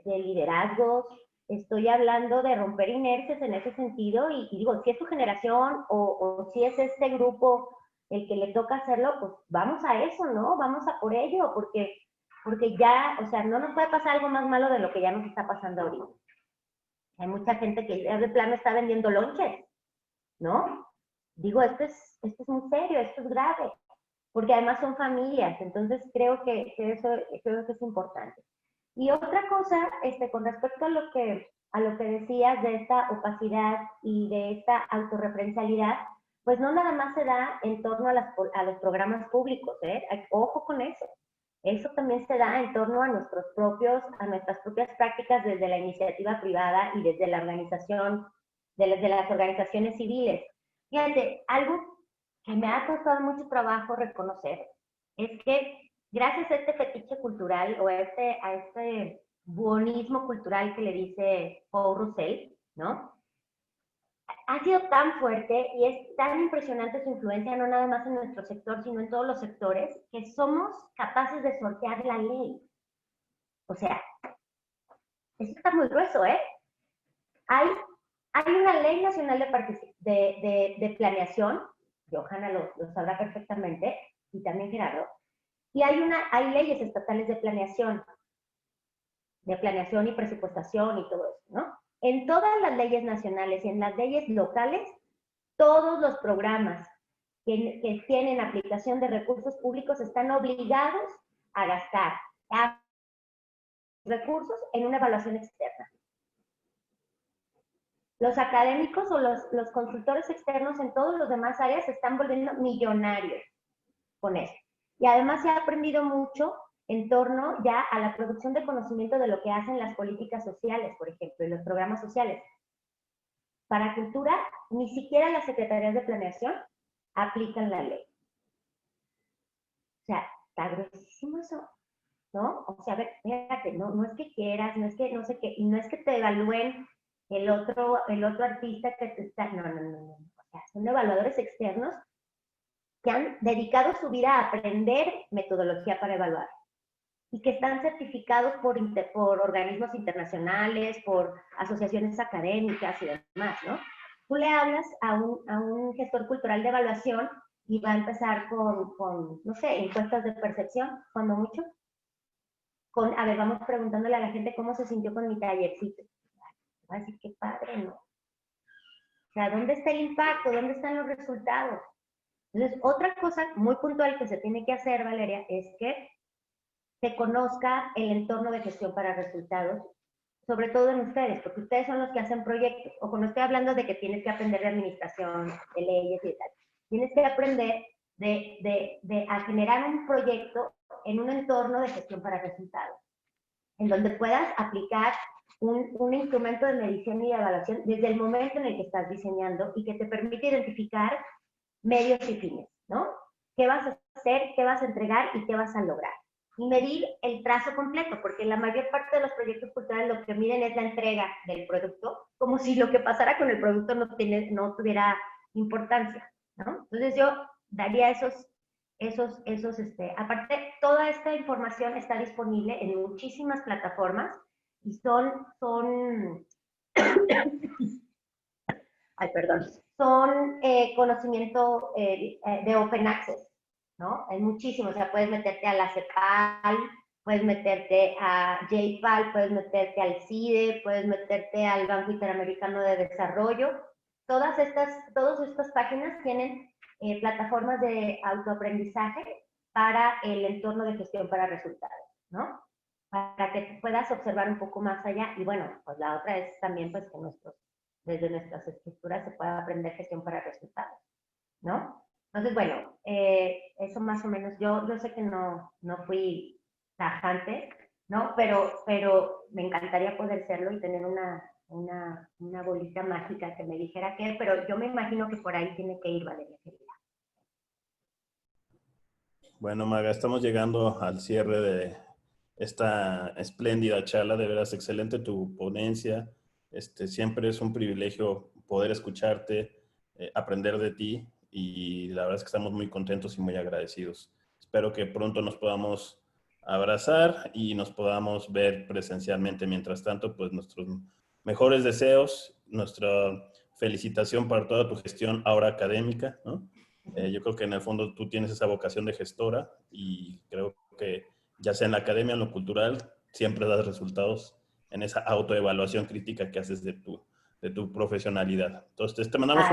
liderazgos, estoy hablando de romper inercias en ese sentido y digo, si es tu generación o si es este grupo el que le toca hacerlo, pues vamos a eso, ¿no? Vamos a por ello, porque ya, o sea, no nos puede pasar algo más malo de lo que ya nos está pasando ahorita. Hay mucha gente que de plano está vendiendo lonches, ¿no? Digo, esto es muy serio, esto es grave, porque además son familias, entonces creo que eso es importante. Y otra cosa, con respecto a lo que decías de esta opacidad y de esta autorreferencialidad, pues no nada más se da en torno a los programas públicos, ¿eh? Ojo con eso. Eso también se da en torno a nuestras propias prácticas desde la iniciativa privada y desde la organización, desde las organizaciones civiles. Fíjate, algo que me ha costado mucho trabajo reconocer es que gracias a este fetiche cultural o a este buonismo cultural que le dice Paul Russell, ¿no? Ha sido tan fuerte y es tan impresionante su influencia, no nada más en nuestro sector, sino en todos los sectores, que somos capaces de sortear la ley. O sea, eso está muy grueso, ¿eh? Hay una ley nacional de planeación, Johanna lo sabrá perfectamente, y también Gerardo, y hay leyes estatales de planeación y presupuestación y todo eso. En todas las leyes nacionales y en las leyes locales, todos los programas que tienen aplicación de recursos públicos están obligados a gastar recursos en una evaluación externa. Los académicos o los consultores externos en todos los demás áreas se están volviendo millonarios con eso. Y además se ha aprendido mucho en torno ya a la producción de conocimiento de lo que hacen las políticas sociales, por ejemplo, y los programas sociales. Para cultura, ni siquiera las secretarías de planeación aplican la ley. O sea, está gruesísimo eso, ¿no? O sea, a ver, fíjate, no es que quieras, no es que no sé qué, y no es que te evalúen el otro artista que te está, no. O sea, son evaluadores externos que han dedicado su vida a aprender metodología para evaluar y que están certificados por organismos internacionales, por asociaciones académicas y demás, ¿no? Tú le hablas a un gestor cultural de evaluación y va a empezar con no sé, encuestas de percepción, cuando mucho. A ver, vamos preguntándole a la gente cómo se sintió con mi tallercito. Va a decir, qué padre, ¿no? O sea, ¿dónde está el impacto? ¿Dónde están los resultados? Entonces, otra cosa muy puntual que se tiene que hacer, Valeria, es que se conozca el entorno de gestión para resultados, sobre todo en ustedes, porque ustedes son los que hacen proyectos. Ojo, no estoy hablando de que tienes que aprender de administración, de leyes y tal. Tienes que aprender a generar un proyecto en un entorno de gestión para resultados, en donde puedas aplicar un instrumento de medición y de evaluación desde el momento en el que estás diseñando y que te permite identificar medios y fines, ¿no? ¿Qué vas a hacer, qué vas a entregar y qué vas a lograr? Y medir el trazo completo, porque la mayor parte de los proyectos culturales lo que miden es la entrega del producto, como si lo que pasara con el producto no tuviera importancia, ¿no? Entonces yo daría aparte, toda esta información está disponible en muchísimas plataformas y son conocimiento de open access, ¿no? Hay muchísimo, o sea, puedes meterte a la CEPAL, puedes meterte a JPAL, puedes meterte al CIDE, puedes meterte al Banco Interamericano de Desarrollo. Todas estas páginas tienen plataformas de autoaprendizaje para el entorno de gestión para resultados, ¿no? Para que puedas observar un poco más allá. Y bueno, pues la otra es también pues que desde nuestras estructuras se pueda aprender gestión para resultados, ¿no? Entonces, bueno, eso más o menos, yo sé que no fui tajante, ¿no? Pero me encantaría poder serlo y tener una bolita mágica que me dijera qué, pero yo me imagino que por ahí tiene que ir, Valeria, querida. Bueno, Maga, estamos llegando al cierre de esta espléndida charla. De veras, excelente tu ponencia. Siempre es un privilegio poder escucharte, aprender de ti, y la verdad es que estamos muy contentos y muy agradecidos. Espero que pronto nos podamos abrazar y nos podamos ver presencialmente. Mientras tanto, pues nuestros mejores deseos, nuestra felicitación para toda tu gestión ahora académica, ¿no? Yo creo que en el fondo tú tienes esa vocación de gestora y creo que ya sea en la academia o en lo cultural, siempre das resultados en esa autoevaluación crítica que haces de tu profesionalidad. Entonces, te mandamos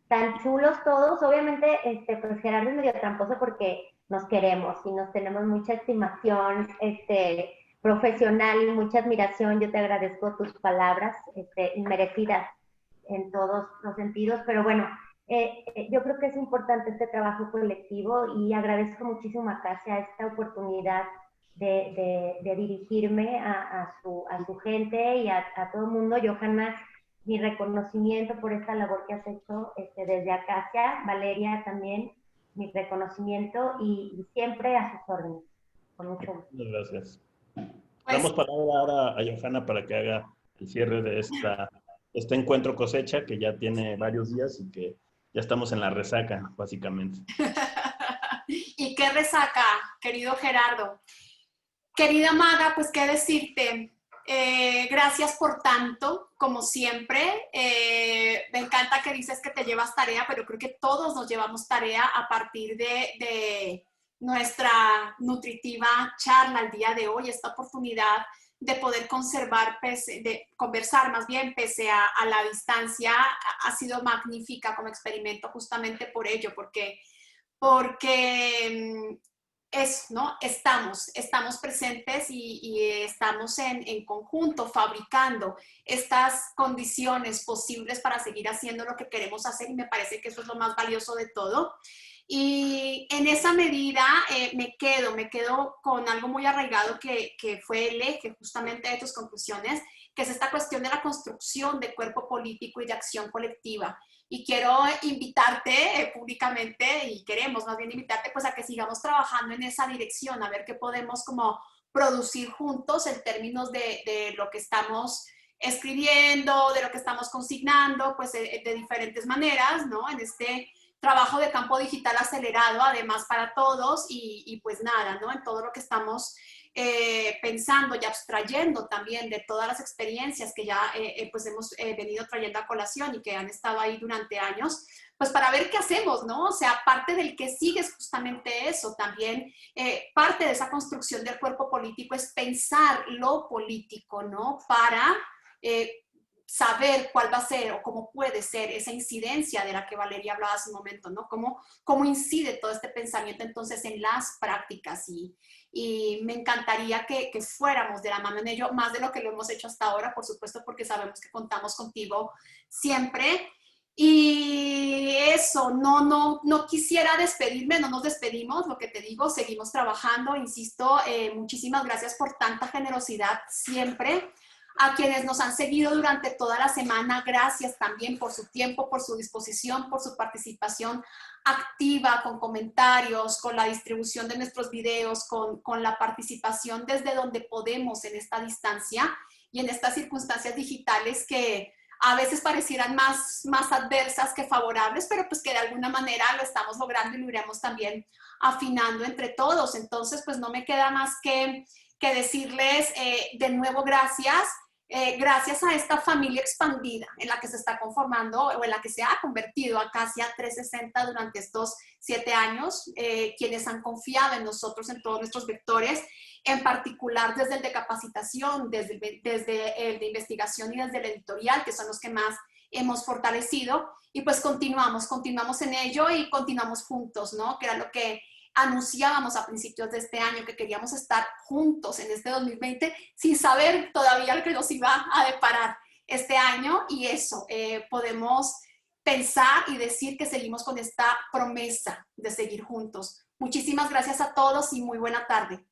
tan chulos todos. Obviamente, pues Gerardo es medio tramposo porque nos queremos y nos tenemos mucha estimación profesional y mucha admiración. Yo te agradezco tus palabras inmerecidas en todos los sentidos, pero bueno, yo creo que es importante este trabajo colectivo y agradezco muchísimo a Casia esta oportunidad de dirigirme a su gente y a todo el mundo. Johanna, mi reconocimiento por esta labor que has hecho desde Acacia. Valeria, también mi reconocimiento y siempre a sus órdenes. Con mucho gusto. Muchas gracias. Damos palabra ahora a Johanna para que haga el cierre de este encuentro cosecha que ya tiene varios días y que ya estamos en la resaca, básicamente. ¿Y qué resaca, querido Gerardo? Querida Maga, pues qué decirte. Gracias por tanto, como siempre. Me encanta que dices que te llevas tarea, pero creo que todos nos llevamos tarea a partir de nuestra nutritiva charla el día de hoy, esta oportunidad de poder conversar más bien pese a la distancia ha sido magnífica como experimento justamente por ello, porque ¿no? Estamos presentes y estamos en conjunto fabricando estas condiciones posibles para seguir haciendo lo que queremos hacer, y me parece que eso es lo más valioso de todo. Y en esa medida me quedo con algo muy arraigado que fue el eje justamente de tus conclusiones, que es esta cuestión de la construcción de cuerpo político y de acción colectiva. Y quiero invitarte públicamente, y queremos más bien invitarte pues a que sigamos trabajando en esa dirección, a ver qué podemos como producir juntos en términos de lo que estamos escribiendo, de lo que estamos consignando, pues de diferentes maneras, ¿no? En este trabajo de campo digital acelerado, además para todos, y pues nada, ¿no? En todo lo que estamos pensando y abstrayendo también de todas las experiencias que ya pues hemos venido trayendo a colación y que han estado ahí durante años, pues para ver qué hacemos, ¿no? O sea, parte del que sigue es justamente eso, también parte de esa construcción del cuerpo político es pensar lo político, ¿no? Para saber cuál va a ser o cómo puede ser esa incidencia de la que Valeria hablaba hace un momento, ¿no? Cómo incide todo este pensamiento entonces en las prácticas, y me encantaría que fuéramos de la mano en ello, más de lo que lo hemos hecho hasta ahora, por supuesto, porque sabemos que contamos contigo siempre. Y eso, no quisiera despedirme, no nos despedimos, lo que te digo, seguimos trabajando, insisto, muchísimas gracias por tanta generosidad siempre. A quienes nos han seguido durante toda la semana, gracias también por su tiempo, por su disposición, por su participación activa, con comentarios, con la distribución de nuestros videos, con la participación desde donde podemos en esta distancia y en estas circunstancias digitales que a veces parecieran más adversas que favorables, pero pues que de alguna manera lo estamos logrando y lo iremos también afinando entre todos. Entonces, pues no me queda más que decirles de nuevo gracias. Gracias a esta familia expandida en la que se está conformando o en la que se ha convertido a Acacia 360 durante estos 7 años, quienes han confiado en nosotros en todos nuestros vectores, en particular desde el de capacitación, desde el de investigación y desde el editorial, que son los que más hemos fortalecido, y pues continuamos en ello y continuamos juntos, ¿no? Que era lo que anunciábamos a principios de este año, que queríamos estar juntos en este 2020 sin saber todavía lo que nos iba a deparar este año, y eso, podemos pensar y decir que seguimos con esta promesa de seguir juntos. Muchísimas gracias a todos y muy buena tarde.